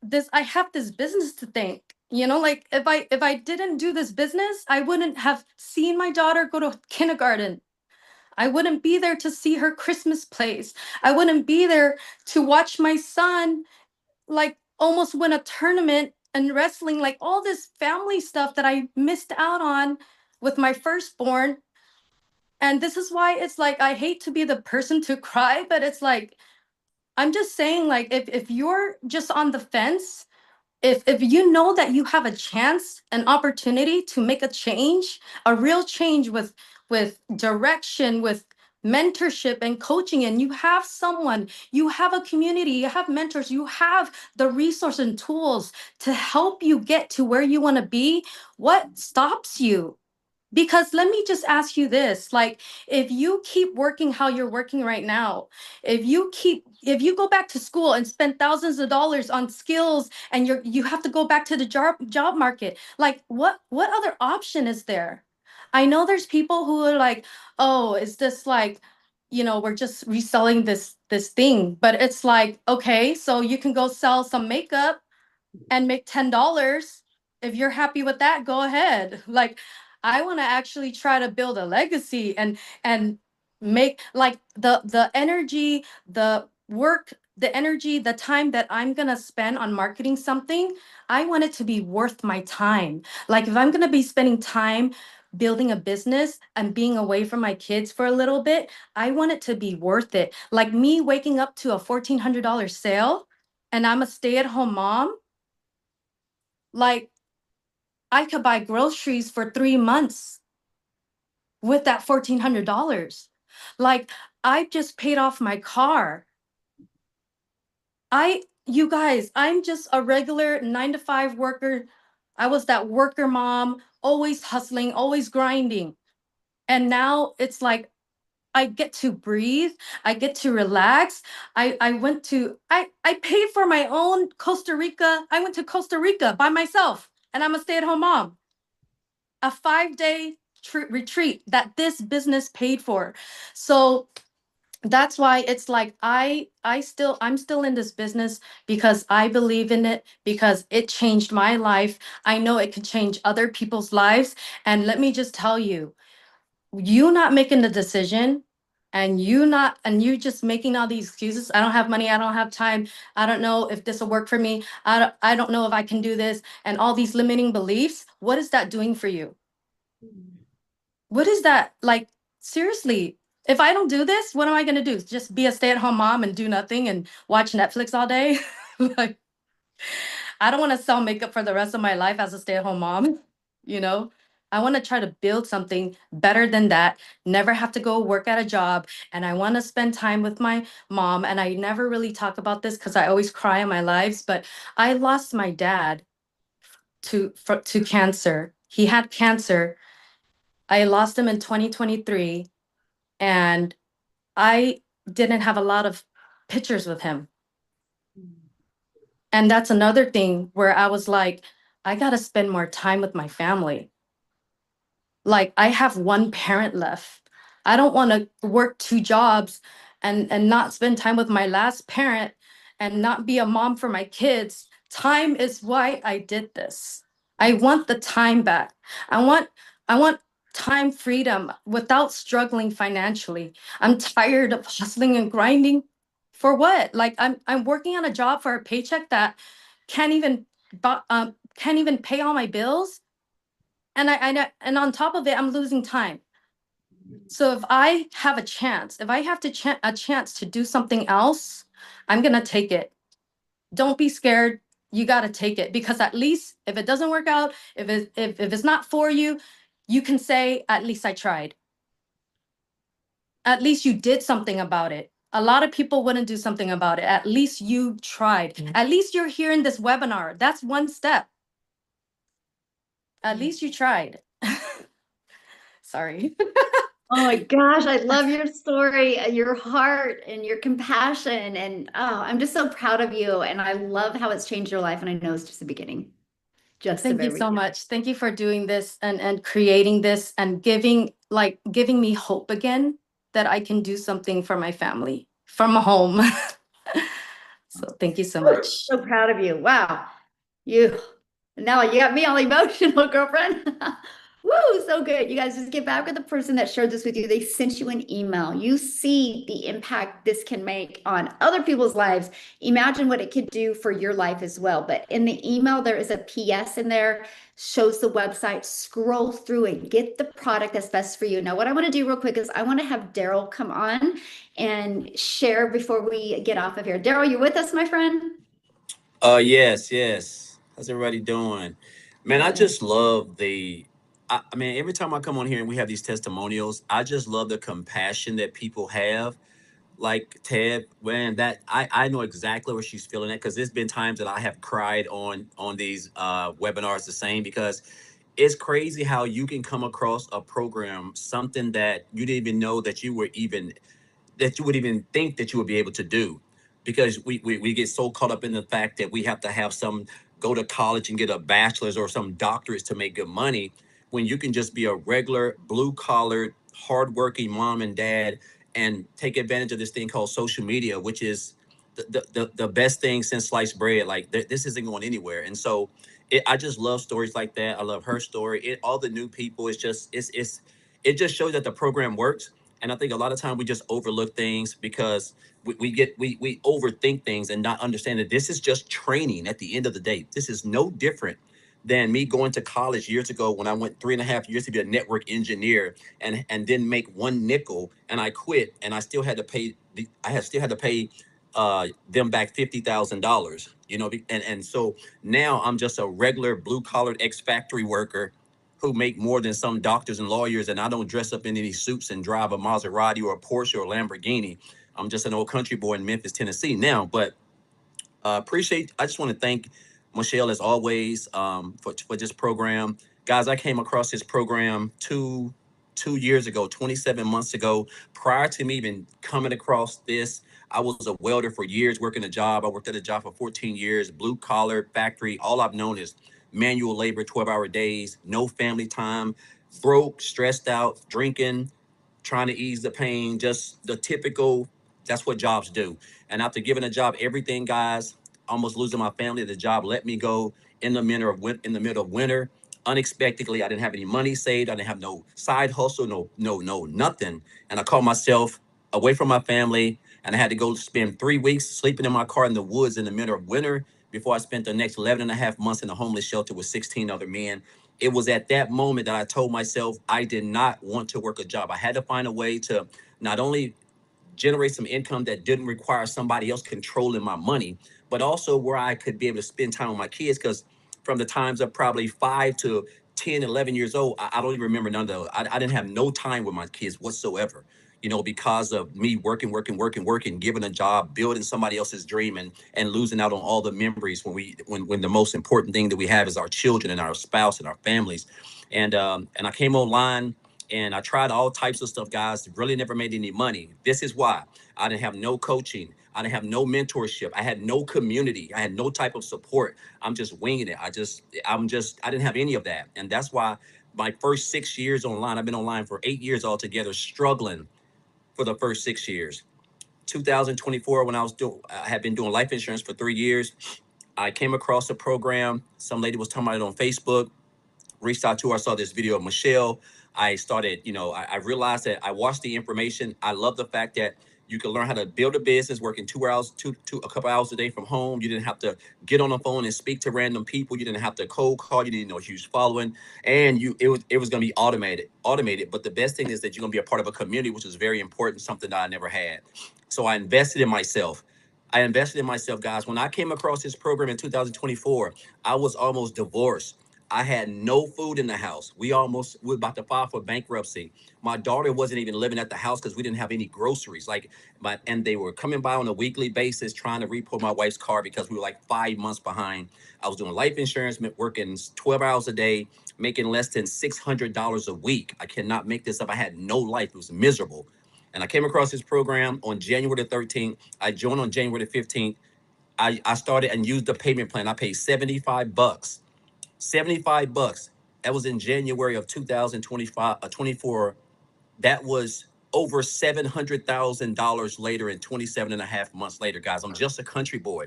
this, I have this business to thank. You know, like if I didn't do this business, I wouldn't have seen my daughter go to kindergarten. I wouldn't be there to see her Christmas plays. I wouldn't be there to watch my son like almost win a tournament and wrestling, like all this family stuff that I missed out on with my firstborn. And this is why it's like, I hate to be the person to cry, but it's like, I'm just saying, like, if you're just on the fence, if you know that you have a chance, an opportunity to make a change, a real change with direction, with mentorship and coaching, and you have someone, you have a community, you have mentors, you have the resources and tools to help you get to where you want to be, what stops you? Because let me just ask you this, like, if you keep working how you're working right now, if you go back to school and spend thousands of dollars on skills and you have to go back to the job market, like what other option is there? I know there's people who are like, oh, is this like, we're just reselling this thing, but it's like, okay, so you can go sell some makeup and make $10. If you're happy with that, go ahead. Like, I want to actually try to build a legacy and make like the energy, the work, the energy, the time that I'm going to spend on marketing something, I want it to be worth my time. Like if I'm going to be spending time building a business and being away from my kids for a little bit, I want it to be worth it. Like me waking up to a $1,400 sale and I'm a stay-at-home mom, like I could buy groceries for 3 months with that $1,400. Like I just paid off my car. You guys, I'm just a regular 9 to 5 worker. I was that worker mom, always hustling, always grinding. And now it's like I get to breathe. I get to relax. I paid for my own Costa Rica. I went to Costa Rica by myself and I'm a stay-at-home mom. A 5-day retreat that this business paid for. So that's why it's like I'm still in this business because I believe in it, because it changed my life. I know it could change other people's lives. And let me just tell you, you not making the decision and you just making all these excuses. I don't have money, I don't have time, I don't know if this will work for me, I don't know if I can do this, and all these limiting beliefs, what is that doing for you? What is that? Like, seriously, if I don't do this, what am I going to do? Just be a stay-at-home mom and do nothing and watch Netflix all day? Like, I don't want to sell makeup for the rest of my life as a stay-at-home mom, you know? I want to try to build something better than that, never have to go work at a job. And I want to spend time with my mom. And I never really talk about this because I always cry in my lives, but I lost my dad to cancer. He had cancer. I lost him in 2023, and I didn't have a lot of pictures with him. And that's another thing where I was like, I got to spend more time with my family. Like I have one parent left. I don't want to work 2 jobs and not spend time with my last parent and not be a mom for my kids. Time is why I did this. I want the time back. I want time freedom without struggling financially. I'm tired of hustling and grinding. For what? Like I'm working on a job for a paycheck that can't even pay all my bills. And and on top of it, I'm losing time. So if I have a chance, if I have a chance to do something else, I'm gonna take it. Don't be scared. You gotta take it, because at least if it doesn't work out, if it's not for you, you can say, at least I tried. At least you did something about it. A lot of people wouldn't do something about it. At least you tried. At least you're here in this webinar. That's one step. At least you tried. Sorry. Oh my gosh, I love your story and your heart and your compassion. And oh, I'm just so proud of you. And I love how it's changed your life. And I know it's just the beginning. Just the Thank you very so beginning. much. Thank you for doing this and creating this and giving me hope again that I can do something for my family from home. So thank you so much. So proud of you. Wow. Now you got me all emotional, girlfriend. Woo, so good. You guys just get back with the person that shared this with you. They sent you an email. You see the impact this can make on other people's lives. Imagine what it could do for your life as well. But in the email, there is a PS in there, shows the website. Scroll through it, get the product that's best for you. Now, what I want to do real quick is I want to have Daryl come on and share before we get off of here. Daryl, you with us, my friend? Yes. How's everybody doing? Man, I just love I mean, every time I come on here and we have these testimonials, I just love the compassion that people have. Like Ted, man, that I know exactly where she's feeling at, because there's been times that I have cried on these webinars the same, because it's crazy how you can come across a program, something that you didn't even know that you would even think that you would be able to do, because we get so caught up in the fact that we have to have go to college and get a bachelor's or some doctorates to make good money, when you can just be a regular blue collar hardworking mom and dad and take advantage of this thing called social media, which is the best thing since sliced bread. Like this isn't going anywhere. And so I just love stories like that. I love her story. All the new people, it just shows that the program works. And I think a lot of time we just overlook things because we overthink things and not understand that this is just training at the end of the day. This is no different than me going to college years ago when I went 3.5 years to be a network engineer and didn't make one nickel, and I quit, and I still had to pay them back $50,000, and so now I'm just a regular blue collar ex-factory worker who make more than some doctors and lawyers, and I don't dress up in any suits and drive a Maserati or a Porsche or a Lamborghini. I'm just an old country boy in Memphis, Tennessee now. But I just want to thank Michelle as always for this program. Guys, I came across this program two years ago, 27 months ago. Prior to me even coming across this, I was a welder for years, working a job. I worked at a job for 14 years, blue collar factory. All I've known is manual labor, 12-hour days, no family time, broke, stressed out, drinking, trying to ease the pain, just the typical, that's what jobs do. And after giving a job everything, guys, almost losing my family, the job let me go in the middle of winter. Unexpectedly, I didn't have any money saved. I didn't have no side hustle, no, nothing. And I called myself away from my family, and I had to go spend 3 weeks sleeping in my car in the woods in the middle of winter before I spent the next 11 and a half months in a homeless shelter with 16 other men. It was at that moment that I told myself I did not want to work a job. I had to find a way to not only generate some income that didn't require somebody else controlling my money, but also where I could be able to spend time with my kids. Because from the times of probably 5 to 10, 11 years old, I don't even remember none of those. I didn't have no time with my kids whatsoever, because of me working, giving a job, building somebody else's dream, and losing out on all the memories when the most important thing that we have is our children and our spouse and our families. And I came online and I tried all types of stuff, guys. Really never made any money. This is why. I didn't have no coaching. I didn't have no mentorship. I had no community. I had no type of support. I'm just winging it. I didn't have any of that. And that's why my first 6 years online, I've been online for 8 years altogether, struggling for the first 6 years. 2024, when I had been doing life insurance for 3 years, I came across a program. Some lady was talking about it on Facebook. Reached out to her, saw this video of Michelle. I started, I realized that I watched the information. I love the fact that you can learn how to build a business working 2 hours, a couple hours a day from home. You didn't have to get on the phone and speak to random people. You didn't have to cold call. You didn't know a huge following, and it was going to be automated. But the best thing is that you're going to be a part of a community, which is very important, something that I never had. So I invested in myself. Guys. When I came across this program in 2024, I was almost divorced. I had no food in the house. We were about to file for bankruptcy. My daughter wasn't even living at the house because we didn't have any groceries. And they were coming by on a weekly basis trying to repo my wife's car because we were like 5 months behind. I was doing life insurance, working 12 hours a day, making less than $600 a week. I cannot make this up. I had no life. It was miserable. And I came across this program on January the 13th. I joined on January the 15th. I started and used the payment plan. I paid $75. $75. That was in January of 2025, 24. That was over $700,000 later and 27 and a half months later, guys. I'm just a country boy.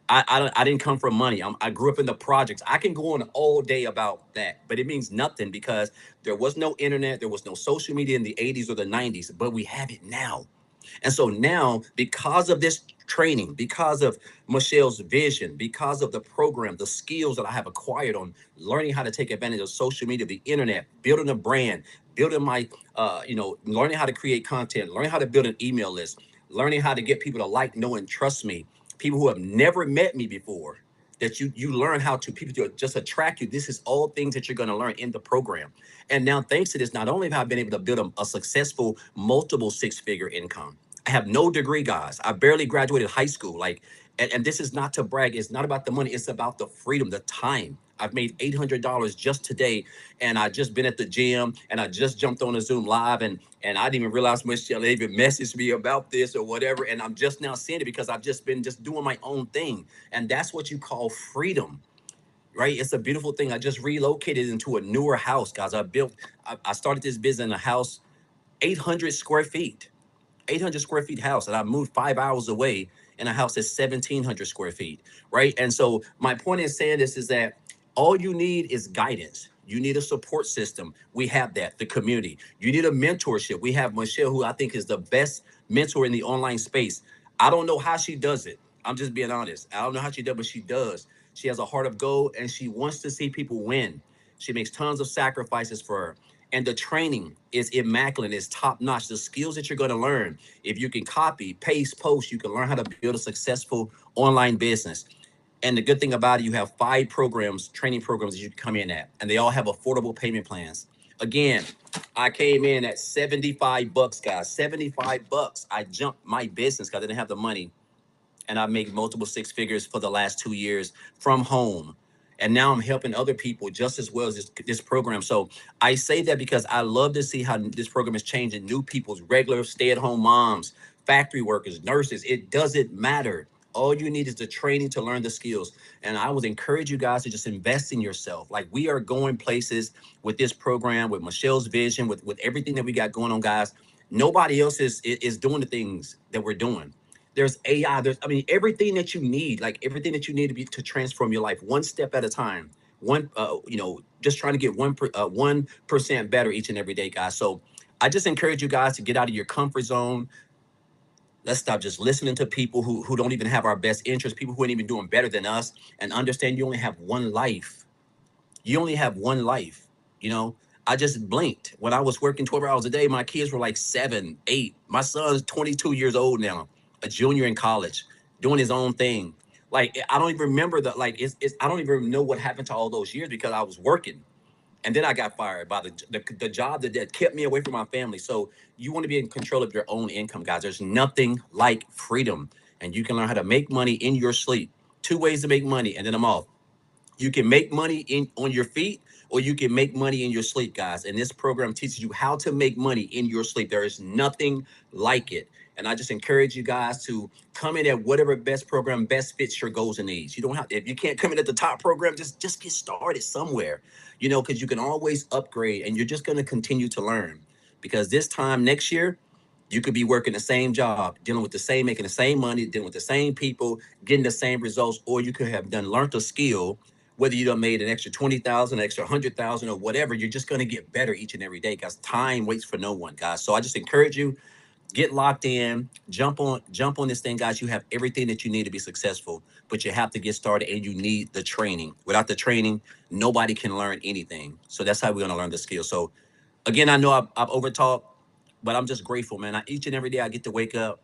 I didn't come from money. I grew up in the projects. I can go on all day about that, but it means nothing because there was no internet. There was no social media in the 80s or the 90s, but we have it now. And so now, because of this training, because of Michelle's vision, because of the program, the skills that I have acquired on learning how to take advantage of social media, the internet, building a brand, building my, learning how to create content, learning how to build an email list, learning how to get people to like, know, and trust me, people who have never met me before, that you learn how to people to just attract you. This is all things that you're going to learn in the program. And now, thanks to this, not only have I been able to build a successful multiple six-figure income, I have no degree, guys. I barely graduated high school. And this is not to brag. It's not about the money. It's about the freedom, the time. I've made $800 just today, and I just been at the gym, and I just jumped on a Zoom live, and I didn't even realize Michelle even messaged me about this or whatever. And I'm just now seeing it because I've just been doing my own thing, and that's what you call freedom, right? It's a beautiful thing. I just relocated into a newer house, guys. I started this business in a house, 800 square feet. 800 square feet house, and I moved 5 hours away in a house that's 1,700 square feet, right? And so my point in saying this is that all you need is guidance. You need a support system. We have that, the community. You need a mentorship. We have Michelle, who I think is the best mentor in the online space. I don't know how she does it. I'm just being honest. I don't know how she does, but she does. She has a heart of gold, and she wants to see people win. She makes tons of sacrifices for her. And the training is immaculate, it's top notch. The skills that you're going to learn, if you can copy, paste, post, you can learn how to build a successful online business. And the good thing about it, you have 5 programs, training programs that you can come in at, and they all have affordable payment plans. Again, I came in at $75, guys, $75. I jumped my business because I didn't have the money, and I made multiple six figures for the last 2 years from home. And now I'm helping other people just as well as this program. So I say that because I love to see how this program is changing new people's regular stay-at-home moms, factory workers, nurses. It doesn't matter. All you need is the training to learn the skills. And I would encourage you guys to just invest in yourself. Like, we are going places with this program, with Michelle's vision, with everything that we got going on, guys. Nobody else is doing the things that we're doing. There's AI, everything that you need, like everything that you need to transform your life one step at a time. Just trying to get 1% better each and every day, guys. So I just encourage you guys to get out of your comfort zone. Let's stop just listening to people who don't even have our best interests, people who ain't even doing better than us, and understand you only have one life. You only have one life. I just blinked. When I was working 12 hours a day, my kids were like 7, 8. My son's 22 years old now, a junior in college, doing his own thing. Like, I don't even remember I don't even know what happened to all those years because I was working. And then I got fired by the job that kept me away from my family. So you want to be in control of your own income, guys. There's nothing like freedom. And you can learn how to make money in your sleep. 2 ways to make money, and then I'm off. You can make money on your feet, or you can make money in your sleep, guys. And this program teaches you how to make money in your sleep. There is nothing like it. And I just encourage you guys to come in at whatever best program best fits your goals and needs. You don't have, if you can't come in at the top program, just get started somewhere, because you can always upgrade, and you're just going to continue to learn. Because this time next year, you could be working the same job, making the same money, dealing with the same people, getting the same results, or you could have learned a skill. Whether you done made an extra 20,000, extra 100,000, or whatever, you're just going to get better each and every day, because time waits for no one, guys. So I just encourage you, get locked in, jump on this thing, guys. You have everything that you need to be successful, but you have to get started, and you need the training. Without the training, nobody can learn anything. So that's how we're going to learn the skill. So again, I know I've overtalked, but I'm just grateful, man. Each and every day I get to wake up,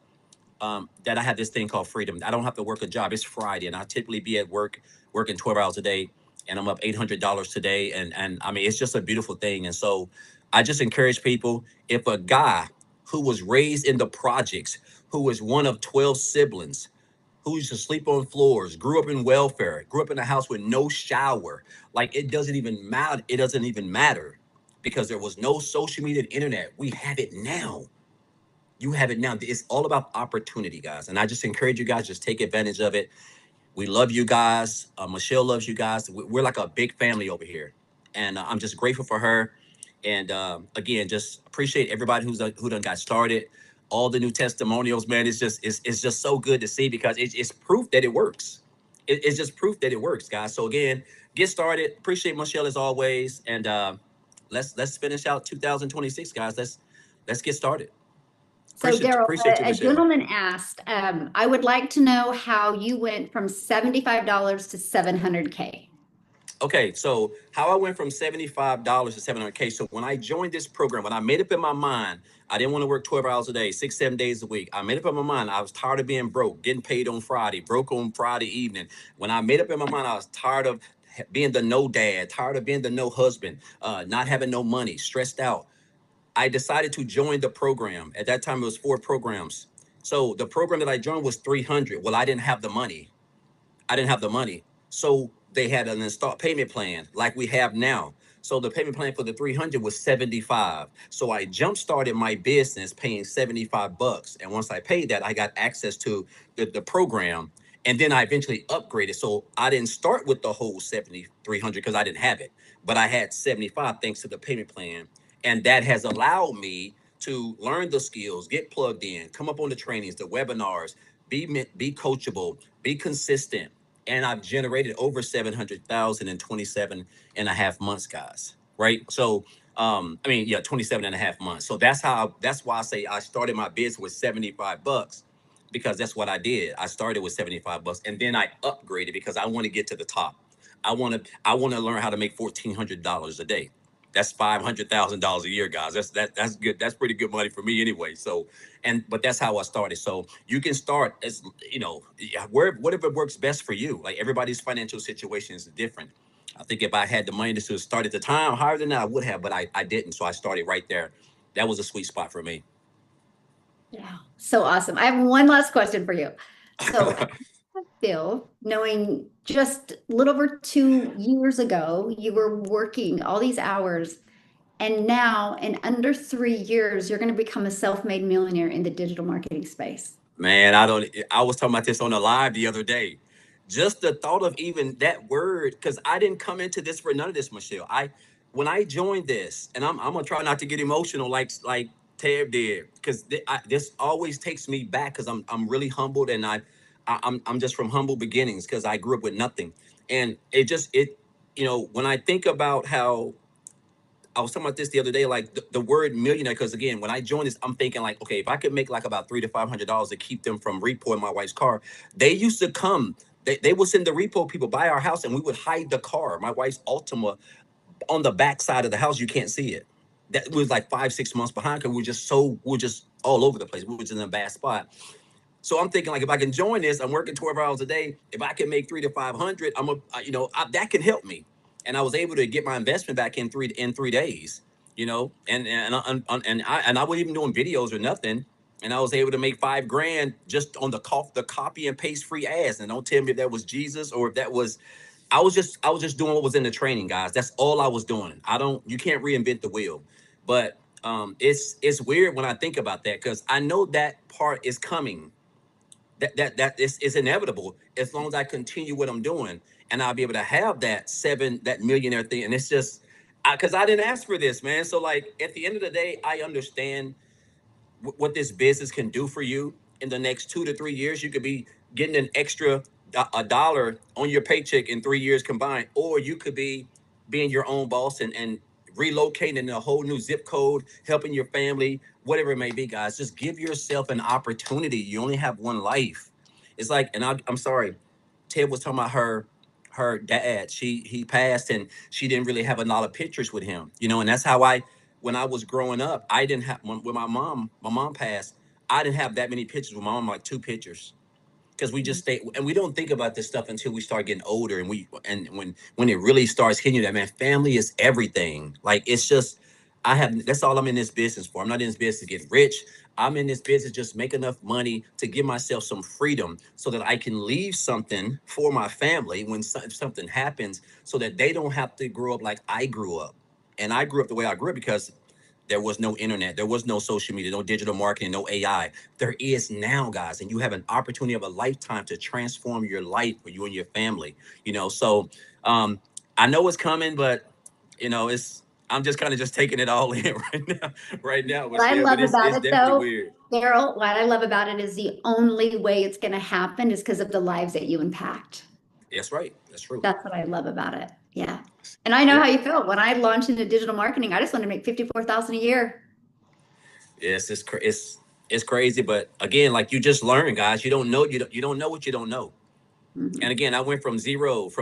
that I have this thing called freedom. I don't have to work a job. It's Friday, and I typically be at work working 12 hours a day, and I'm up $800 today. And I mean, it's just a beautiful thing. And so I just encourage people, if a guy who was raised in the projects, who was one of 12 siblings, who used to sleep on floors, grew up in welfare, grew up in a house with no shower, like, it doesn't even matter. It doesn't even matter, because there was no social media and internet. We have it now. You have it now. It's all about opportunity, guys. And I just encourage you guys, just take advantage of it. We love you guys. Michelle loves you guys. We're like a big family over here. And I'm just grateful for her. And again, just appreciate everybody who done got started. All the new testimonials, man. It's just so good to see because it's proof that it works. It's just proof that it works, guys. So again, get started. Appreciate Michelle as always, and let's finish out 2026, guys. Let's get started. So Daryl, Appreciate you, a Michelle. gentleman asked, I would like to know how you went from $75 to 700K. Okay, so how I went from $75 to 700K. So when I joined this program, when I made up in my mind, I didn't want to work 12 hours a day, 6, 7 days a week. I made up in my mind, I was tired of being broke, getting paid on Friday, broke on Friday evening. When I made up in my mind, I was tired of being the no dad, tired of being the no husband, not having no money, stressed out. I decided to join the program. At that time, it was 4 programs. So the program that I joined was 300. Well, I didn't have the money. I didn't have the money. So they had an install payment plan like we have now. So the payment plan for the 300 was 75. So I jump started my business paying 75 bucks. And once I paid that, I got access to the program. And then I eventually upgraded. So I didn't start with the whole 7,300 because I didn't have it, but I had 75 thanks to the payment plan. And that has allowed me to learn the skills, get plugged in, come up on the trainings, the webinars, be coachable, be consistent. And I've generated over 700,000 in 27 and a half months, guys. Right. So, 27 and a half months. So that's why I say I started my business with 75 bucks because that's what I did. I started with 75 bucks and then I upgraded because I want to get to the top. I want to learn how to make $1,400 a day. That's $500,000 a year, guys. That's good. That's pretty good money for me anyway. So, but that's how I started. So you can start as whatever works best for you. Like everybody's financial situation is different. I think if I had the money to start at the time higher than that, I would have, but I didn't. So I started right there. That was a sweet spot for me. Yeah, so awesome. I have one last question for you. So Phil, knowing just a little over 2 years ago, you were working all these hours, and now in under 3 years, you're going to become a self-made millionaire in the digital marketing space. Man, I was talking about this on a live the other day. Just the thought of even that word, because I didn't come into this for none of this, Michelle. When I joined this, and I'm gonna try not to get emotional like Tab did, because this always takes me back because I'm really humbled and I'm just from humble beginnings because I grew up with nothing. And when I think about how I was talking about this the other day, like the word millionaire, because again, when I joined this, I'm thinking like, okay, if I could make like about $300 to $500 to keep them from repoing my wife's car, they used to come, they would send the repo people by our house and we would hide the car, my wife's Altima, on the back side of the house. You can't see it. That was like 5, 6 months behind because we're just all over the place. We were just in a bad spot. So I'm thinking like, if I can join this, I'm working 12 hours a day. If I can make 300 to 500, that can help me. And I was able to get my investment back in 3 days, and I wasn't even doing videos or nothing. And I was able to make $5,000 just on the copy and paste free ads. And don't tell me if that was Jesus or if that was, I was just doing what was in the training, guys. That's all I was doing. You can't reinvent the wheel, but it's weird when I think about that because I know that part is coming. That is inevitable as long as I continue what I'm doing, and I'll be able to have that millionaire thing. And it's just because I didn't ask for this, man. So like at the end of the day, I understand what this business can do for you in the next 2 to 3 years. You could be getting an extra a dollar on your paycheck in 3 years combined, or you could be being your own boss and relocating in a whole new zip code, helping your family, whatever it may be, guys. Just give yourself an opportunity. You only have one life. It's like, and I'm sorry, Ted was talking about her dad. He passed and she didn't really have a lot of pictures with him, and that's how when I was growing up, I didn't have when my mom passed, I didn't have that many pictures with my mom, like 2 pictures. Because we just stay and we don't think about this stuff until we start getting older and when it really starts hitting you that, man, family is everything. Like it's just that's all I'm in this business for. I'm not in this business to get rich. I'm in this business just make enough money to give myself some freedom so that I can leave something for my family when something happens, so that they don't have to grow up like I grew up. And I grew up the way I grew up because there was no internet, there was no social media, no digital marketing, no AI. There is now, guys, and you have an opportunity of a lifetime to transform your life for you and your family. So I know it's coming, but I'm just kind of just taking it all in right now. What I love But it's about it definitely though, weird. Daryl, what I love about it is the only way it's going to happen is because of the lives that you impact. That's right. That's true. That's what I love about it. Yeah. And I know Yeah. how you feel. When I launched into digital marketing, I just want to make 54,000 a year. Yes, it's crazy, but again, like you just learn, guys. You don't know you don't know what you don't know. Mhm. And again, I went from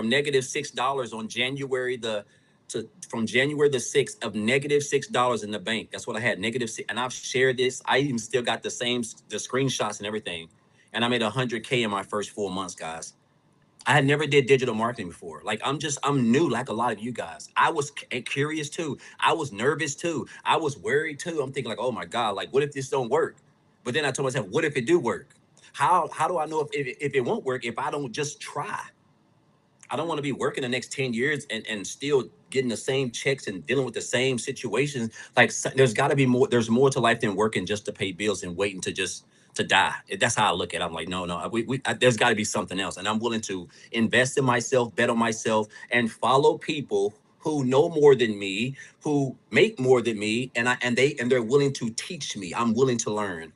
negative $6 on from January the 6th of negative $6 in the bank. That's what I had, negative six. And I've shared this. I even still got the screenshots and everything. And I made 100K in my first 4 months, guys. I had never did digital marketing before. Like I'm new, like a lot of you guys. I was curious too. I was nervous too. I was worried too. I'm thinking like, oh my God, like what if this don't work? But then I told myself, what if it do work? How do I know if it won't work if I don't just try? I don't want to be working the next 10 years and still getting the same checks and dealing with the same situations. Like there's got to be more. There's more to life than working just to pay bills and waiting to die. That's how I look at it. I'm like, no, there's got to be something else. And I'm willing to invest in myself, bet on myself, and follow people who know more than me, who make more than me, and they're willing to teach me. I'm willing to learn.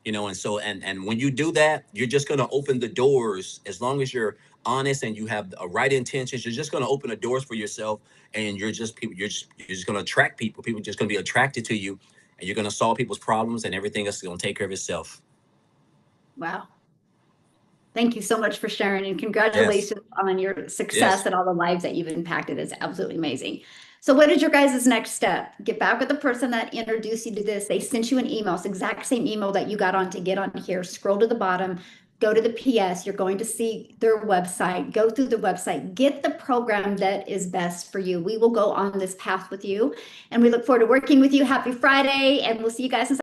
And so and when you do that, you're just going to open the doors. As long as you're honest and you have the right intentions, you're just going to open the doors for yourself, and you're just going to attract people. People are just going to be attracted to you, and you're going to solve people's problems, and everything else is going to take care of itself. Wow. Thank you so much for sharing, and Yes. congratulations on your success Yes. and all the lives that you've impacted. It's absolutely amazing. So what is your guys' next step? Get back with the person that introduced you to this. They sent you an email. It's the exact same email that you got on to get on here. Scroll to the bottom, go to the PS. You're going to see their website. Go through the website. Get the program that is best for you. We will go on this path with you, and we look forward to working with you. Happy Friday, and we'll see you guys in